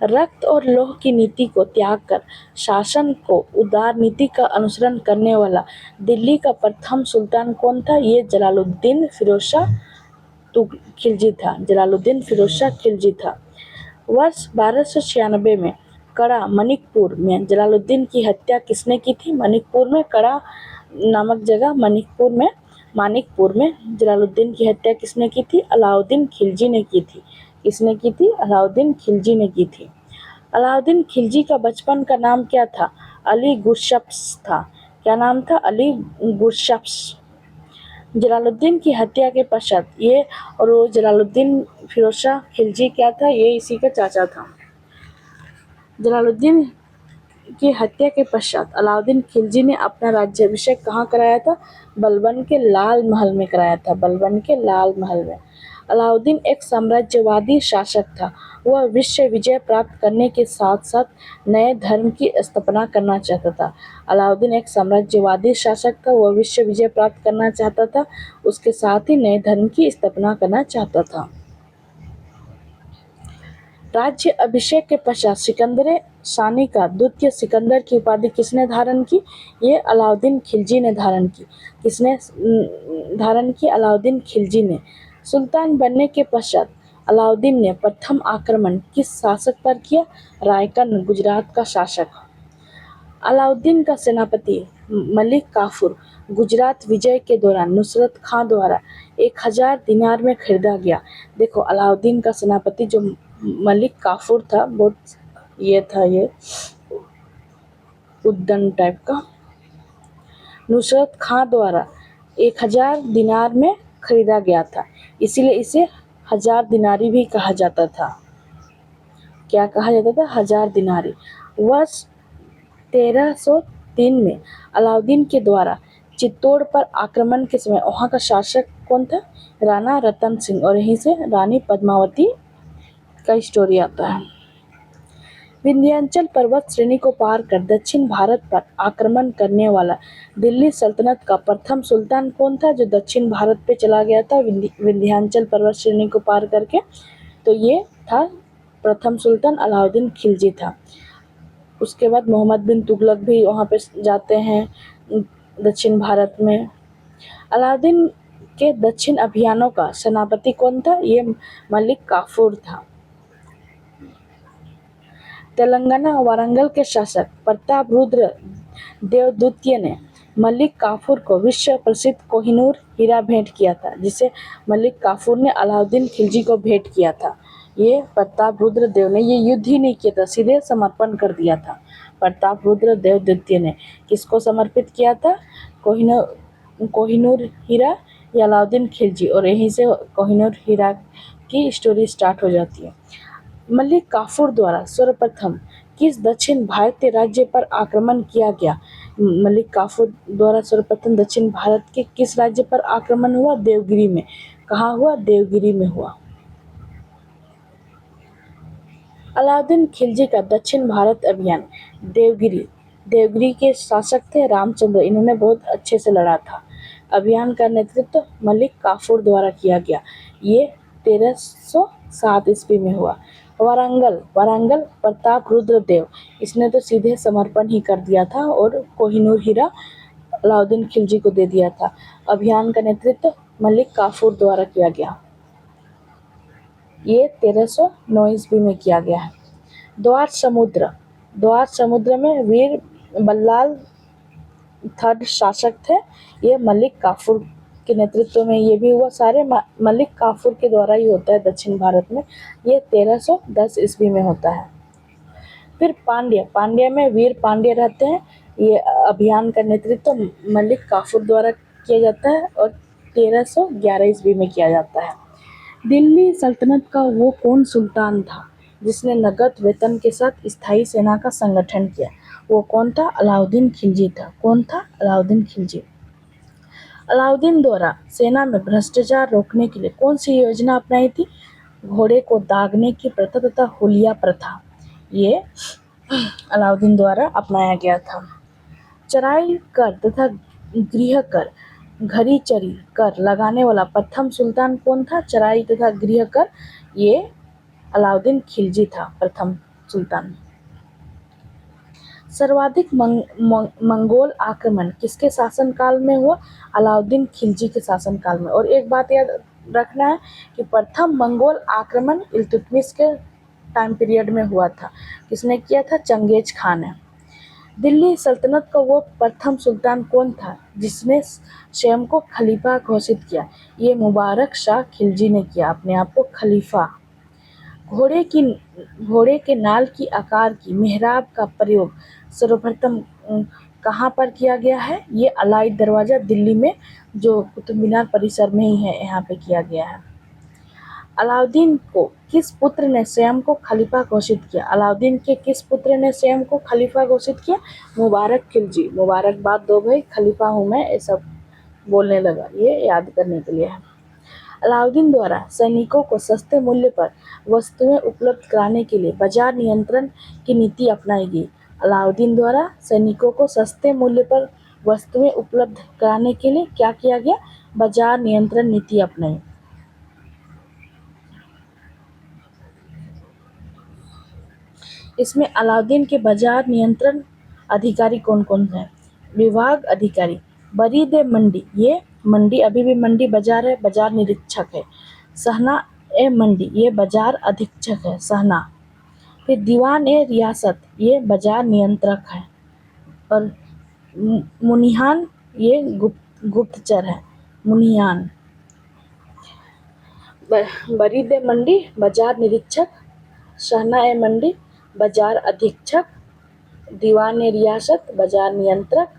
रक्त और लौह की नीति को त्याग कर शासन को उदार नीति का अनुसरण करने वाला दिल्ली का प्रथम सुल्तान कौन था? ये जलालुद्दीन फिरोज शाह खिलजी था। जलालुद्दीन फिरोज शाह खिलजी था। वर्ष 1296 में कड़ा मणिकपुर में जलालुद्दीन की हत्या किसने की थी? मणिकपुर में, कड़ा नामक जगह मानिकपुर में जलालुद्दीन की हत्या किसने की थी? अलाउद्दीन खिलजी ने की थी। किसने की थी? अलाउद्दीन खिलजी ने की थी। अलाउद्दीन खिलजी का बचपन का नाम क्या था? अली गुरशप्स था। क्या नाम था? अली गुरशप्स। जलालुद्दीन की हत्या के पश्चात ये और वो जलालुद्दीन फिरोज शाह खिलजी क्या था? ये इसी का चाचा था। जलालुद्दीन की हत्या के पश्चात अलाउद्दीन खिलजी ने अपना राज्याभिषेक कहाँ कराया था? बलबन के लाल महल में कराया था। बलबन के लाल महल में। अलाउद्दीन एक साम्राज्यवादी शासक था। वह विश्व विजय प्राप्त करने के साथ साथ नए धर्म की स्थापना करना चाहता था। अलाउद्दीन एक साम्राज्यवादी शासक था। वह विश्व विजय प्राप्त करना चाहता था, उसके साथ ही नए धर्म की स्थापना करना चाहता था। राज्य अभिषेक के पश्चात सिकंदर सानी का द्वितीय सिकंदर की उपाधि किसने धारण की? ये अलाउद्दीन खिलजी ने धारण की। किसने धारण की? अलाउद्दीन खिलजी ने। सुल्तान बनने के पश्चात अलाउद्दीन ने प्रथम आक्रमण किस शासक पर किया? रायकन, गुजरात का शासक। अलाउद्दीन का सेनापति मलिक काफूर गुजरात विजय के दौरान नुसरत खां द्वारा 1000 दिनार में खरीदा गया। देखो, अलाउद्दीन का सेनापति जो मलिक काफूर था, बहुत ये था, ये उद्दंड टाइप का। नुसरत खां द्वारा 1000 दिनार में खरीदा गया था, इसीलिए इसे 1000 दिनारी भी कहा जाता था। क्या कहा जाता था? 1000 दिनारी। वर्ष 1303 में अलाउद्दीन के द्वारा चित्तौड़ पर आक्रमण के समय वहाँ का शासक कौन था? राणा रतन सिंह, और यहीं से रानी पद्मावती का स्टोरी आता है। विंध्याचल पर्वत श्रेणी को पार कर दक्षिण भारत पर आक्रमण करने वाला दिल्ली सल्तनत का प्रथम सुल्तान कौन था, जो दक्षिण भारत पे चला गया था विंध्याचल पर्वत श्रेणी को पार करके? तो ये था प्रथम सुल्तान अलाउद्दीन खिलजी था। उसके बाद मोहम्मद बिन तुगलक भी वहाँ पे जाते हैं दक्षिण भारत में। अलाउद्दीन के दक्षिण अभियानों का सेनापति कौन था? ये मलिक काफूर था। तेलंगाना वारंगल के शासक प्रताप रुद्र देवद्वितीय ने मलिक काफूर को विश्व प्रसिद्ध कोहिनूर हीरा भेंट किया था, जिसे मलिक काफूर ने अलाउद्दीन खिलजी को भेंट किया था। ये प्रताप रुद्र देव ने ये युद्ध ही नहीं किया था, सीधे समर्पण कर दिया था। प्रताप रुद्र देव द्वितीय ने किसको समर्पित किया था? कोहिनूर हीरा या अलाउद्दीन खिलजी, और यहीं से कोहिनूर हीरा की स्टोरी स्टार्ट हो जाती है। मलिक काफूर द्वारा सर्वप्रथम किस दक्षिण भारतीय राज्य पर आक्रमण किया गया? मलिक काफूर द्वारा सर्वप्रथम दक्षिण भारत के किस राज्य पर आक्रमण हुआ? देवगिरी में। कहाँ हुआ? देवगिरी में हुआ। अलाउद्दीन खिलजी का दक्षिण भारत अभियान। देवगिरी के शासक थे रामचंद्र, इन्होंने बहुत अच्छे से लड़ा था। अभियान का नेतृत्व मलिक काफूर द्वारा किया गया। ये 1307 ईस्वी में हुआ। वारंगल प्रताप रुद्र देव, इसने तो सीधे समर्पण ही कर दिया था और कोहिनूर हीरा अलाउद्दीन खिलजी को दे दिया था। अभियान का नेतृत्व मलिक काफूर द्वारा किया गया। ये 1309 ईस्वी में किया गया है। द्वार समुद्र में वीर बल्लाल थर्ड शासक थे। ये मलिक काफूर के नेतृत्व में ये भी हुआ। सारे मलिक काफूर के द्वारा ही होता है दक्षिण भारत में। ये 1310 ईस्वी में होता है। फिर पांड्या में वीर पांड्या रहते हैं। ये अभियान का नेतृत्व मलिक काफूर द्वारा किया जाता है और 1311 ईस्वी में किया जाता है। दिल्ली सल्तनत का वो कौन सुल्तान था जिसने नगद वेतन के साथ स्थायी सेना का संगठन किया? वो कौन था? अलाउद्दीन खिलजी था। कौन था? अलाउद्दीन खिलजी। अलाउद्दीन द्वारा सेना में भ्रष्टाचार रोकने के लिए कौन सी योजना अपनाई थी? घोड़े को दागने की प्रथा तथा हुलिया प्रथा, ये अलाउद्दीन द्वारा अपनाया गया था। चराई कर तथा गृह कर, घरी चरी कर लगाने वाला प्रथम सुल्तान कौन था? चराई तथा गृह कर, ये अलाउद्दीन खिलजी था प्रथम सुल्तान। सर्वाधिक मंगोल आक्रमण किसके शासनकाल में हुआ? अलाउद्दीन खिलजी के शासनकाल में। और एक बात याद रखना है कि प्रथम मंगोल आक्रमण इल्तुतमिश के टाइम पीरियड में हुआ था। किसने किया था? चंगेज खान ने। दिल्ली सल्तनत का वो प्रथम सुल्तान कौन था जिसने स्वयं को खलीफा घोषित किया? ये मुबारक शाह खिलजी ने किया अपने आप को खलीफा। घोड़े के नाल की आकार की मेहराब का प्रयोग सर्वप्रथम कहाँ पर किया गया है? ये अलाई दरवाज़ा दिल्ली में, जो कुतुब मीनार परिसर में ही है, यहाँ पे किया गया है। अलाउद्दीन को किस पुत्र ने स्वयं को खलीफा घोषित किया? अलाउद्दीन के किस पुत्र ने स्वयं को खलीफा घोषित किया? मुबारक खिलजी। मुबारकबाद दो भाई, खलीफा हूँ मैं, ऐसा बोलने लगा। ये याद करने के लिए है। अलाउद्दीन द्वारा सैनिकों को सस्ते मूल्य पर वस्तुएं उपलब्ध कराने के लिए बाजार नियंत्रण की नीति अपनाई गई। अलाउद्दीन द्वारा सैनिकों को सस्ते मूल्य पर वस्तुएं उपलब्ध कराने के लिए क्या किया गया? बाजार नियंत्रण नीति अपनाई। इसमें अलाउद्दीन के बाजार नियंत्रण अधिकारी कौन कौन है? विभाग अधिकारी बरीद मंडी, ये मंडी अभी भी मंडी बाजार है, बाजार निरीक्षक है। सहना ए मंडी, ये बाजार अधीक्षक है, सहना। फिर दीवान ए रियासत, ये बाजार नियंत्रक है। और मुनिहान, ये गुप्तचर है, मुनिहान। बरीद मंडी बाजार निरीक्षक, शहना ए मंडी, बाजार अधीक्षक, दीवान ए रियासत, बाजार नियंत्रक,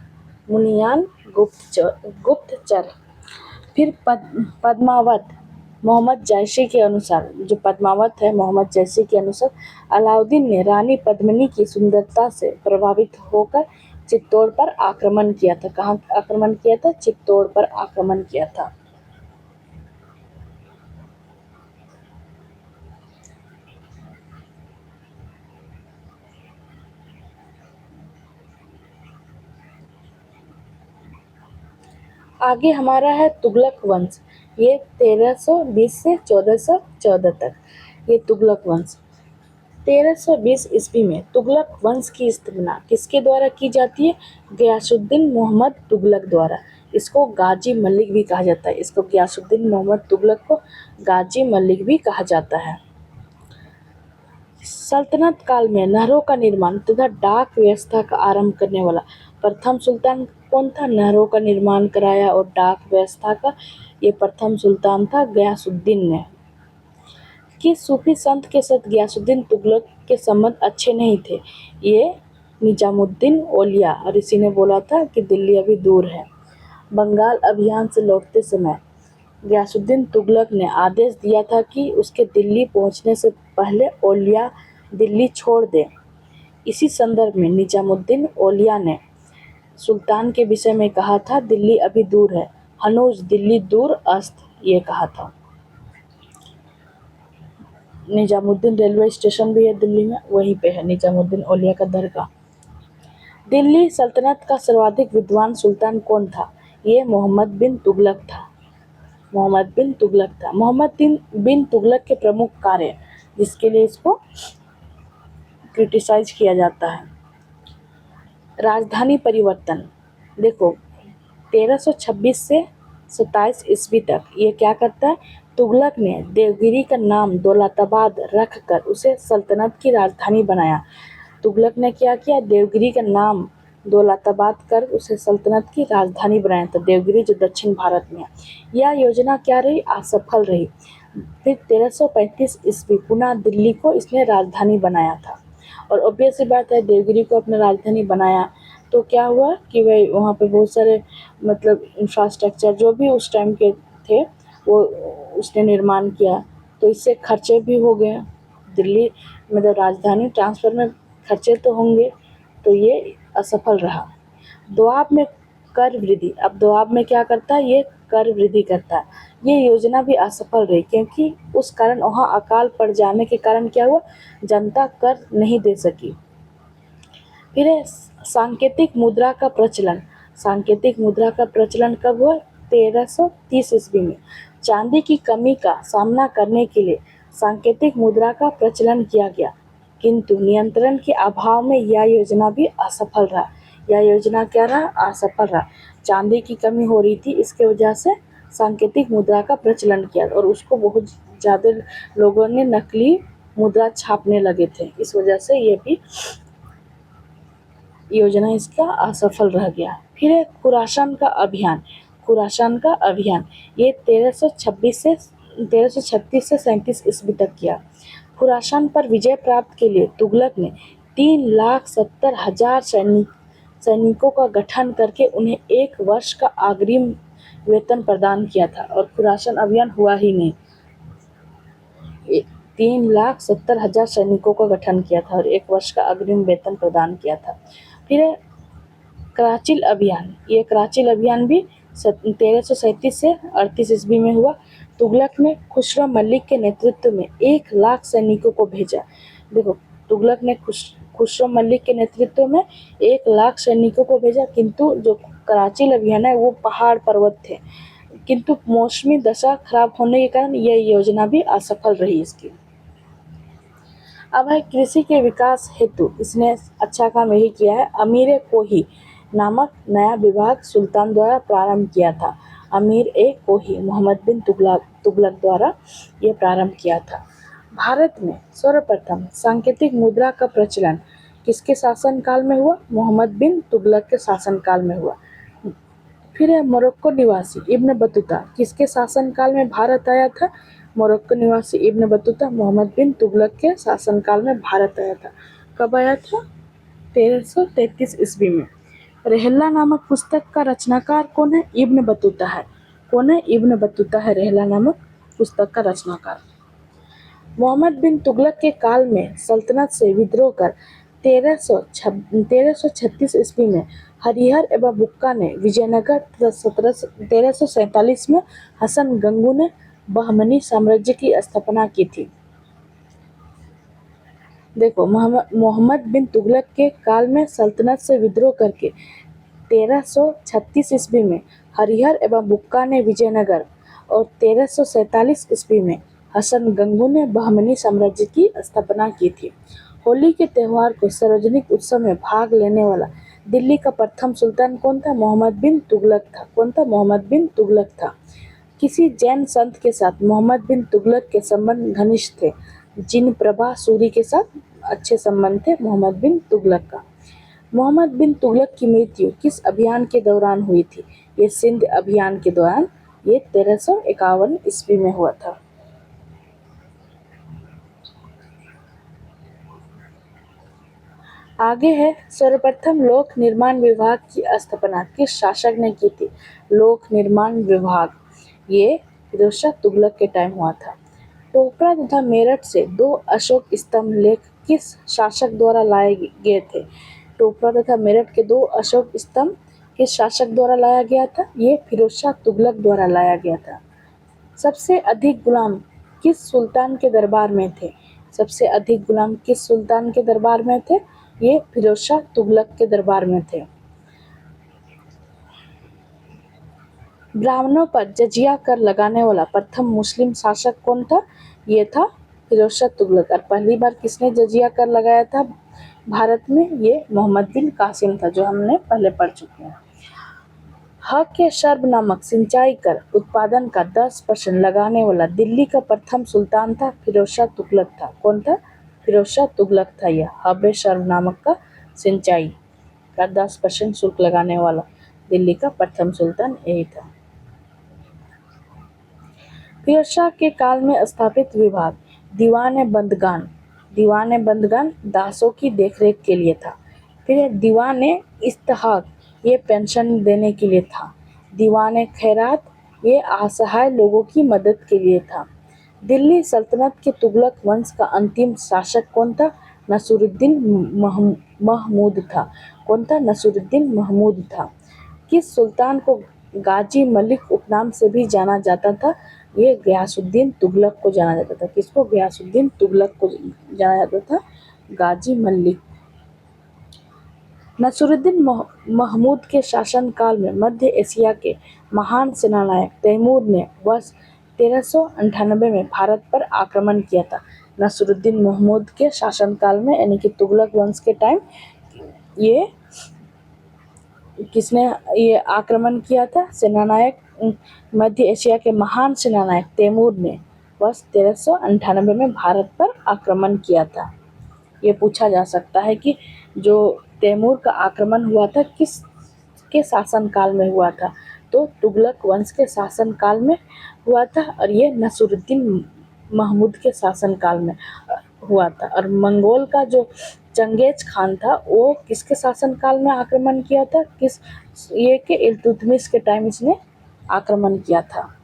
मुनियान, गुप्तचर। फिर पद्मावत मोहम्मद जैसी के अनुसार, जो पद्मावत है मोहम्मद जैसी के अनुसार, अलाउद्दीन ने रानी पद्मिनी की सुंदरता से प्रभावित होकर चित्तौड़ पर आक्रमण किया था। कहाँ आक्रमण किया था? चित्तौड़ पर आक्रमण किया था। आगे हमारा है तुगलक वंश। ये 1320 से 1414 तक, ये तुगलक वंश। 1320 ईस्वी में तुगलक वंश की स्थापना किसके द्वारा की जाती है? गयासुद्दीन मोहम्मद तुगलक द्वारा। इसको गाजी मलिक भी कहा जाता है। इसको गयासुद्दीन मोहम्मद तुगलक को गाजी मलिक भी कहा जाता है। सल्तनत काल में नहरों का निर्माण तथा डाक व्यवस्था का आरंभ करने वाला प्रथम सुल्तान कौन था? नहरों का निर्माण कराया और डाक व्यवस्था का ये प्रथम सुल्तान था गयासुद्दीन ने। कि सूफी संत के साथ गयासुद्दीन तुगलक के संबंध अच्छे नहीं थे, ये निजामुद्दीन औलिया ऋषि ने बोला था कि दिल्ली अभी दूर है। बंगाल अभियान से लौटते समय गयासुद्दीन तुगलक ने आदेश दिया था कि उसके दिल्ली पहुंचने से पहले औलिया दिल्ली छोड़ दे। इसी संदर्भ में निजामुद्दीन औलिया ने सुल्तान के विषय में कहा था, दिल्ली अभी दूर है, हनूज दिल्ली दूर अस्त, ये कहा था। निजामुद्दीन रेलवे स्टेशन भी है दिल्ली में, वहीं पे है निजामुद्दीन औलिया का दरगाह। दिल्ली सल्तनत का सर्वाधिक विद्वान सुल्तान कौन था? ये मोहम्मद बिन तुगलक था। मोहम्मद बिन तुगलक था। मोहम्मद बिन तुगलक के प्रमुख कार्य जिसके लिए इसको क्रिटिसाइज किया जाता है। राजधानी परिवर्तन। देखो 1326 से 27 ईस्वी तक ये क्या करता है? तुगलक ने देवगिरी का नाम दौलताबाद रखकर उसे सल्तनत की राजधानी बनाया। तुगलक ने क्या किया? देवगिरी का नाम दौलताबाद कर उसे सल्तनत की राजधानी बनाया था, देवगिरी जो दक्षिण भारत में है। यह योजना क्या रही? असफल रही। फिर 1335 ईस्वी पुनः दिल्ली को इसने राजधानी बनाया था। और ऑब्वियस सी बात है, देवगिरी को अपना राजधानी बनाया तो क्या हुआ कि भाई वहाँ पे बहुत सारे मतलब इंफ्रास्ट्रक्चर जो भी उस टाइम के थे वो उसने निर्माण किया, तो इससे खर्चे भी हो गए। दिल्ली मतलब राजधानी ट्रांसफ़र में खर्चे तो होंगे, तो ये असफल रहा। दोआब में कर वृद्धि। अब दोआब में क्या करता है? ये कर वृद्धि करता है। ये योजना भी असफल रही क्योंकि उस कारण वहाँ अकाल पड़ जाने के कारण क्या हुआ? जनता कर नहीं दे सकी। फिर है सांकेतिक मुद्रा का प्रचलन। सांकेतिक मुद्रा का प्रचलन कब हुआ? 1330 ईस्वी में। चांदी की कमी का सामना करने के लिए सांकेतिक मुद्रा का प्रचलन किया गया, किंतु नियंत्रण के अभाव में यह योजना भी असफल रहा। यह योजना क्या रहा? असफल रहा। चांदी की कमी हो रही थी, इसके वजह से सांकेतिक मुद्रा का प्रचलन किया और उसको बहुत ज़्यादा लोगों ने नकली मुद्रा छापने लगे थे, इस वजह से ये भी योजना इसका असफल रह गया। फिर है खुरासान का अभियान। खुरासान का अभियान ये 1336 से 37 ईस्वी तक किया। खुरासान पर विजय प्राप्त के लिए तुगलक ने 3,70,000 सैनिकों का गठन करके उन्हें 1 वर्ष का अग्रिम वेतन प्रदान किया था। और खुरासान अभियान हुआ ही नहीं, 3,70,000 सैनिकों का गठन किया था और 1 वर्ष का अग्रिम वेतन प्रदान किया था। फिर कराचिल अभियान। ये कराचिल अभियान भी 1337 से 38 ईस्वी में हुआ। तुगलक ने खुसरो मलिक के नेतृत्व में 1,00,000 सैनिकों को भेजा। देखो तुगलक ने खुसरो मलिक के नेतृत्व में 1,00,000 सैनिकों को भेजा, किंतु जो कराचिल अभियान है वो पहाड़ पर्वत थे, किंतु मौसमी दशा खराब होने के कारण यह योजना भी असफल रही इसकी। अब है कृषि के विकास हेतु इसने अच्छा काम यही किया है, अमीर कोही नामक नया विभाग सुल्तान द्वारा प्रारंभ किया था। अमीर ए कोही मोहम्मद बिन तुगलक द्वारा ये प्रारंभ किया था। भारत में सर्वप्रथम सांकेतिक मुद्रा का प्रचलन किसके शासनकाल में हुआ? मोहम्मद बिन तुगलक के शासनकाल में हुआ। फिर है मोरक्को निवासी इब्न बतूता किसके शासनकाल में भारत आया था? मोरक्को निवासी इब्न बतूता मोहम्मद बिन तुगलक के शासनकाल में भारत आया था। कब आया था? 1333 ईस्वी में। रहला नामक पुस्तक का रचनाकार कौन है? इब्न बतूता है। कौन है? इब्न बतूता है रहला नामक पुस्तक का रचनाकार। मोहम्मद बिन तुगलक के काल में सल्तनत से विद्रोह कर 1336 ईस्वी में हरिहर एवं बुक्का ने विजयनगर तथा 1347 में हसन गंगू ने बहमनी साम्राज्य की स्थापना की थी। देखो, मोहम्मद बिन तुगलक के काल में सल्तनत से विद्रोह करके 1336 ईस्वी में हरिहर एवं बुक्का ने विजयनगर और 1347 ईस्वी में हसन गंगू ने बहमनी साम्राज्य की स्थापना की थी। होली के त्यौहार को सार्वजनिक उत्सव में भाग लेने वाला दिल्ली का प्रथम सुल्तान कौन था? मोहम्मद बिन तुगलक था। कौन था? मोहम्मद बिन तुगलक था। किसी जैन संत के साथ मोहम्मद बिन तुगलक के संबंध घनिष्ठ थे, जिन प्रभा सूरी के साथ अच्छे संबंध थे मोहम्मद बिन तुगलक का। मोहम्मद बिन तुगलक की मृत्यु किस अभियान के दौरान हुई थी? ये सिंध अभियान के दौरान, ये 1351 ईस्वी में हुआ था। आगे है, सर्वप्रथम लोक निर्माण विभाग की स्थापना किस शासक ने की थी? लोक निर्माण विभाग, ये फिरोज शाह तुगलक के टाइम हुआ था। टोपरा तथा मेरठ से 2 अशोक स्तंभ लेख किस शासक द्वारा लाए गए थे? टोपरा तथा मेरठ के 2 अशोक स्तंभ किस शासक द्वारा लाया गया था? ये फिरोज शाह तुगलक द्वारा लाया गया था। सबसे अधिक गुलाम किस सुल्तान के दरबार में थे? सबसे अधिक गुलाम किस सुल्तान के दरबार में थे? ये फिरोज शाह तुगलक के दरबार में थे। ब्राह्मणों पर जजिया कर लगाने वाला प्रथम मुस्लिम शासक कौन था? ये था फिरोज शाह तुगलक। और पहली बार किसने जजिया कर लगाया था भारत में? ये मोहम्मद बिन कासिम था, जो हमने पहले पढ़ चुके हैं। ह के शर्ब नामक सिंचाई कर उत्पादन का 10% लगाने वाला दिल्ली का प्रथम सुल्तान था, फिरोज शाह तुगलक था। कौन था? फिरोज शाह तुगलक था। यह हब शर्ब नामक का सिंचाई का 10% शुल्क लगाने वाला दिल्ली का प्रथम सुल्तान यही था। फिरोज शाह के काल में स्थापित विभाग दीवान बंदगान दासों की देखरेख के लिए था। फिर दीवान इस्तेहाक, ये पेंशन देने के लिए था। दीवान खैरात, ये असहाय लोगों की मदद के लिए था। दिल्ली सल्तनत के तुगलक वंश का अंतिम शासक कौन था? नसीरुद्दीन महमूद था। कौन था? नसीरुद्दीन महमूद था। किस सुल्तान को गाजी मलिक उपनाम से भी जाना जाता था? ये गयासुद्दीन तुगलक को जाना जाता था। किसको? गयासुद्दीन तुगलक को जाना जाता था, गाजी मलिक। नसीरुद्दीन महमूद के शासनकाल में मध्य एशिया के महान सेनानायक तैमूर ने वर्ष 1398 में भारत पर आक्रमण किया था। नसीरुद्दीन महमूद के शासनकाल में, यानी कि तुगलक वंश के टाइम, ये किसने ये आक्रमण किया था? सेनानायक, मध्य एशिया के महान सेनानायक तैमूर ने वर्ष 1398 में भारत पर आक्रमण किया था। ये पूछा जा सकता है कि जो तैमूर का आक्रमण हुआ था किस के शासनकाल में हुआ था? तो तुगलक वंश के शासनकाल में हुआ था, और ये नसीरुद्दीन महमूद के शासनकाल में हुआ था। और मंगोल का जो चंगेज खान था, वो किसके शासनकाल में आक्रमण किया था? ये के इल्तुतमिश के टाइम इसने आक्रमण किया था।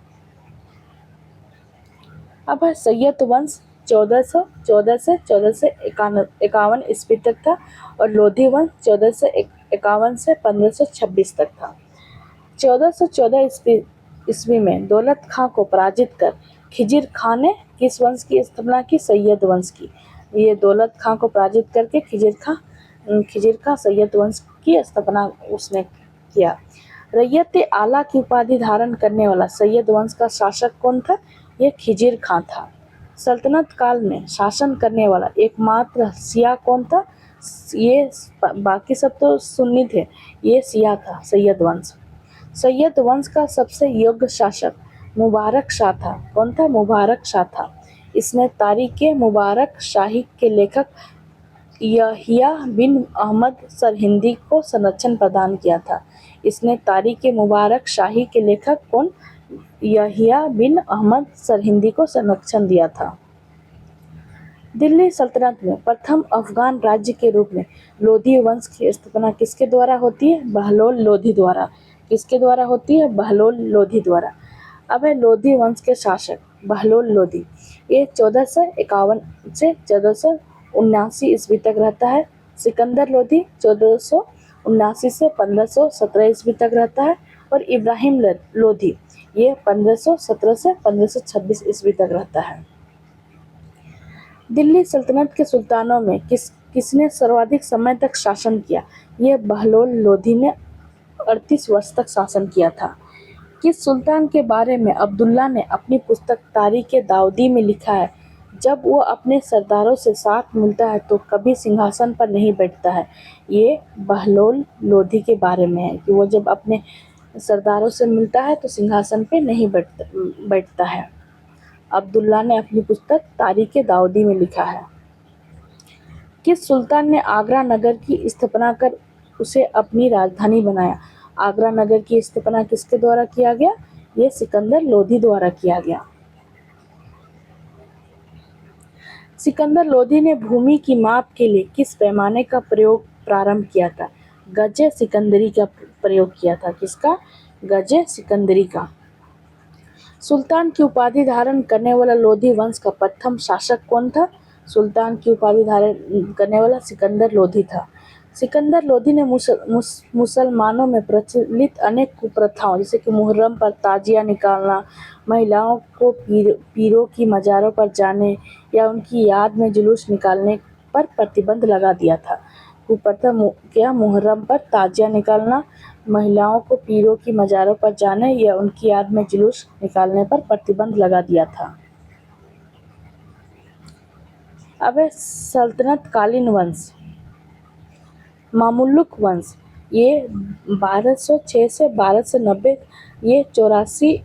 अब है सैयद वंश 1414 से 1451 ईस्वी तक था, और लोधी वंश 1451 से 1526 तक था। 1414 ईस्वी में दौलत खां को पराजित कर खिजिर खां ने किस वंश की स्थापना की? सैयद वंश की। ये दौलत खां को पराजित करके खिजिर खां सैयद वंश की स्थापना उसने किया। रैयत आला की उपाधि धारण करने वाला सैयद वंश का शासक कौन था? ये खिजिर खां था। सल्तनत काल में शासन करने वाला एकमात्र शिया कौन था? ये बाकी सब तो सुन्नी थे, ये शिया था, सैयद वंश। सैयद वंश का सबसे योग्य शासक मुबारक शाह था। कौन था? मुबारक शाह था। इसने तारीख़ मुबारक शाही के लेखक यहिया बिन अहमद सरहिंदी को संरक्षण प्रदान किया था। इसने तारीख़ मुबारक शाही के लेखक कौन? यहिया बिन अहमद सरहिंदी को संरक्षण दिया था। दिल्ली सल्तनत में प्रथम अफगान राज्य के रूप में लोधी वंश की स्थापना किसके द्वारा होती है? बहलोल लोधी द्वारा। किसके द्वारा होती है? बहलोल लोधी द्वारा। अब है लोधी वंश के शासक बहलोल लोधी। ये 1451 से 1479 ईस्वी तक रहता है। सिकंदर लोधी 1479 से 1517 ईस्वी तक रहता है। और इब्राहिम लोधी ये 1517 से 1526 ईस्वी तक रहता है। दिल्ली सल्तनत के सुल्तानों में किसने सर्वाधिक समय तक शासन किया? ये बहलोल लोधी ने 38 वर्ष तक शासन किया था। किस सुल्तान के बारे में अब्दुल्ला ने अपनी पुस्तक तारीख दाऊदी में लिखा है, जब वो अपने सरदारों से साथ मिलता है तो कभी सिंहासन पर नहीं बैठता है? ये बहलोल लोधी के बारे में है कि वो जब अपने सरदारों से मिलता है तो सिंहासन पे नहीं बैठता है। अब्दुल्ला ने अपनी पुस्तक तारीख दाऊदी में लिखा है। किस सुल्तान ने आगरा नगर की स्थापना कर उसे अपनी राजधानी बनाया? आगरा नगर की स्थापना किसके द्वारा किया गया? ये सिकंदर लोधी द्वारा किया गया। सिकंदर लोधी ने भूमि की माप के लिए किस पैमाने का प्रयोग प्रारंभ किया था? गजे सिकंदरी का प्रयोग किया था। किसका? गजे सिकंदरी का। सुल्तान की उपाधि धारण करने वाला लोधी वंश का प्रथम शासक कौन था? सुल्तान की उपाधि धारण करने वाला सिकंदर लोधी था। सिकंदर लोधी ने मुसलमानों में प्रचलित अनेक कुप्रथाओं जैसे कि मुहर्रम पर ताजिया निकालना, महिलाओं को पीरों की मज़ारों पर जाने या उनकी याद में जुलूस निकालने पर प्रतिबंध लगा दिया था। कुप्रथा क्या? मुहर्रम पर ताजिया निकालना, महिलाओं को पीरों की मज़ारों पर जाने या उनकी याद में जुलूस निकालने पर प्रतिबंध लगा दिया था। अब है सल्तनत कालीन वंश मामुल्लुक वंश। ये 1206 से 1290 ये 84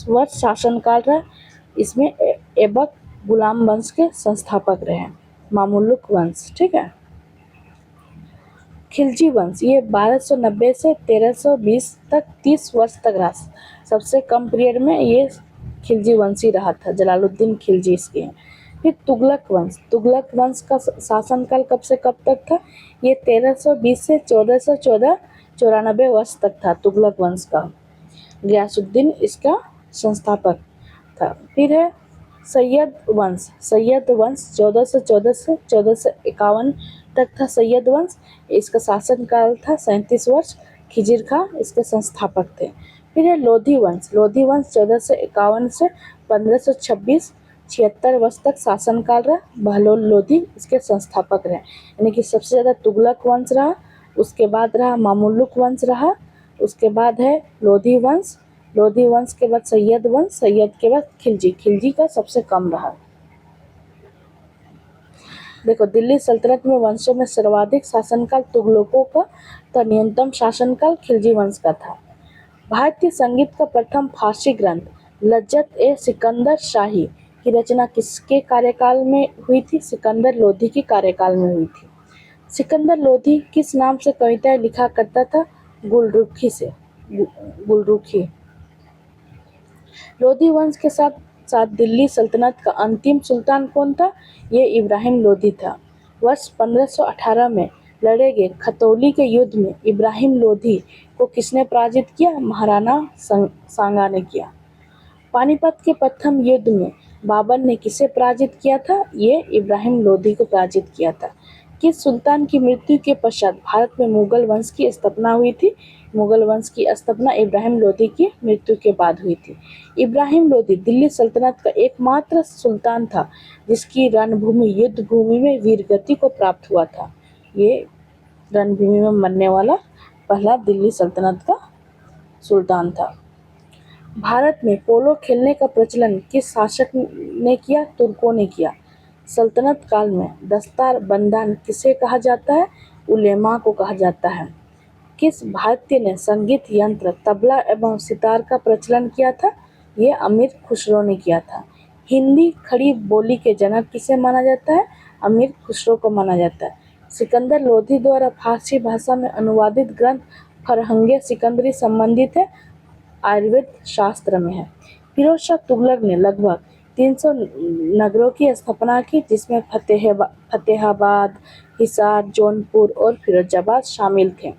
वर्ष शासनकाल रहा। इसमें ऐबक गुलाम वंश के संस्थापक रहे मामुल्लुक वंश। ठीक है। खिलजी वंश ये 1290 से 1320 तक 30 वर्ष तक रहा। सबसे कम पीरियड में ये खिलजी वंश ही रहा था। जलालुद्दीन खिलजी इसके हैं। फिर तुगलक वंश का शासनकाल कब से कब तक था? ये 1320 से 1494 वर्ष तक था तुगलक वंश का। गयासुद्दीन इसका संस्थापक था। फिर है सैयद वंश 1414 से 1451 तक था सैयद वंश। इसका शासनकाल था 37 वर्ष। खिजिर खां इसके संस्थापक थे। फिर है लोधी वंश 1451 से 1526 76 वर्ष तक शासनकाल रहा। बहलोल लोधी इसके संस्थापक रहे। यानी कि सबसे ज़्यादा तुगलक वंश रहा, उसके बाद रहा मामुल्लुक वंश रहा, उसके बाद है लोधी वंश के बाद सैयद वंश, सैयद के बाद खिलजी का सबसे कम रहा। देखो, दिल्ली सल्तनत में वंशों में सर्वाधिक शासनकाल तुगलकों का तथा न्यूनतम शासनकाल खिलजी वंश का था। भारतीय संगीत का प्रथम फारसी ग्रंथ लज्जत-ए-सिकंदर शाही की रचना किसके कार्यकाल में हुई थी? सिकंदर लोधी के कार्यकाल में हुई थी। सिकंदर लोधी किस नाम से कविताएं लिखा करता था? गुलरुखी। लोधी वंश के साथ साथ दिल्ली सल्तनत का अंतिम सुल्तान कौन था? ये इब्राहिम लोधी था। वर्ष 1518 में लड़े गए खतौली के युद्ध में इब्राहिम लोधी को किसने पराजित किया? महाराणा सांगा ने किया। पानीपत के प्रथम युद्ध में बाबर ने किसे पराजित किया था? ये इब्राहिम लोधी को पराजित किया था। किस सुल्तान की मृत्यु के पश्चात भारत में मुगल वंश की स्थापना हुई थी? मुगल वंश की स्थापना इब्राहिम लोधी की मृत्यु के बाद हुई थी। इब्राहिम लोधी दिल्ली सल्तनत का एकमात्र सुल्तान था जिसकी रणभूमि युद्ध भूमि में वीरगति को प्राप्त हुआ था। ये रणभूमि में मरने वाला पहला दिल्ली सल्तनत का सुल्तान था। भारत में पोलो खेलने का प्रचलन किस शासक ने किया? तुर्कों ने किया। सल्तनत काल में दस्तार बंदान किसे कहा जाता है? उलेमा को कहा जाता है। किस भारतीय ने संगीत यंत्र तबला एवं सितार का प्रचलन किया था? ये अमीर खुसरो ने किया था। हिंदी खड़ी बोली के जनक किसे माना जाता है? अमीर खुसरो को माना जाता है। सिकंदर लोधी द्वारा फारसी भाषा में अनुवादित ग्रंथ फरहंगे सिकंदरी संबंधित है। आयुर्वेद शास्त्र में है। फिरोज शाह तुगलक ने लगभग 300 नगरों की स्थापना की, जिसमें फतेहाबाद, हिसार, जौनपुर और फिरोजाबाद शामिल थे।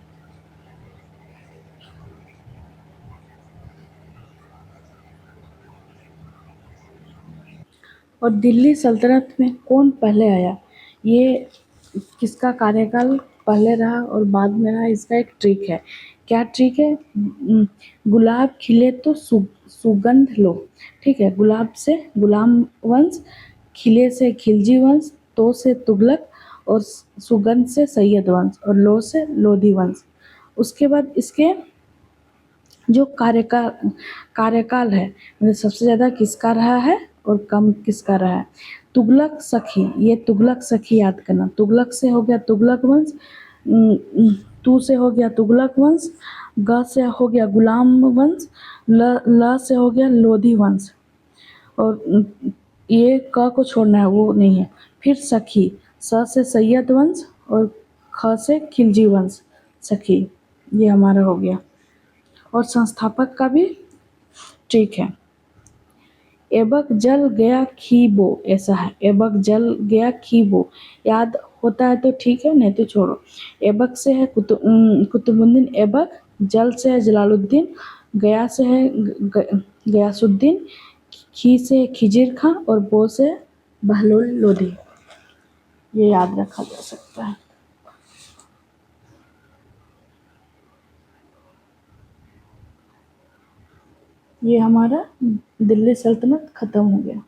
और दिल्ली सल्तनत में कौन पहले आया, ये किसका कार्यकाल पहले रहा और बाद में रहा, इसका एक ट्रिक है। क्या ट्रिक है? गुलाब खिले तो सुगंध लो। ठीक है, गुलाब से गुलाम वंश, खिले से खिलजी वंश, तो से तुगलक और सुगंध से सैयद वंश और लो से लोधी वंश। उसके बाद इसके जो कार्यकाल है, मतलब सबसे ज़्यादा किसका रहा है और कम किसका रहा है। तुगलक सखी, ये तुगलक सखी याद करना। तुगलक से हो गया तुगलक वंश, तू से हो गया तुगलक वंश, ग से हो गया गुलाम वंश, ल से हो गया लोधी वंश, और ये क को छोड़ना है, वो नहीं है। फिर सखी, स से सैयद वंश और ख से खिलजी वंश, सखी, ये हमारा हो गया। और संस्थापक का भी ठीक है। एबक जल गया खीबो, ऐसा है, एबक जल गया खीबो। याद होता है तो ठीक है, नहीं तो छोड़ो। एबक से है कुतुबुद्दीन ऐबक, जल से है जलालुद्दीन, गया से है गयासुद्दीन, खी से है खिजिर खां और बो से बहलोल लोधी। ये याद रखा जा सकता है। ये हमारा दिल्ली सल्तनत खत्म हो गया।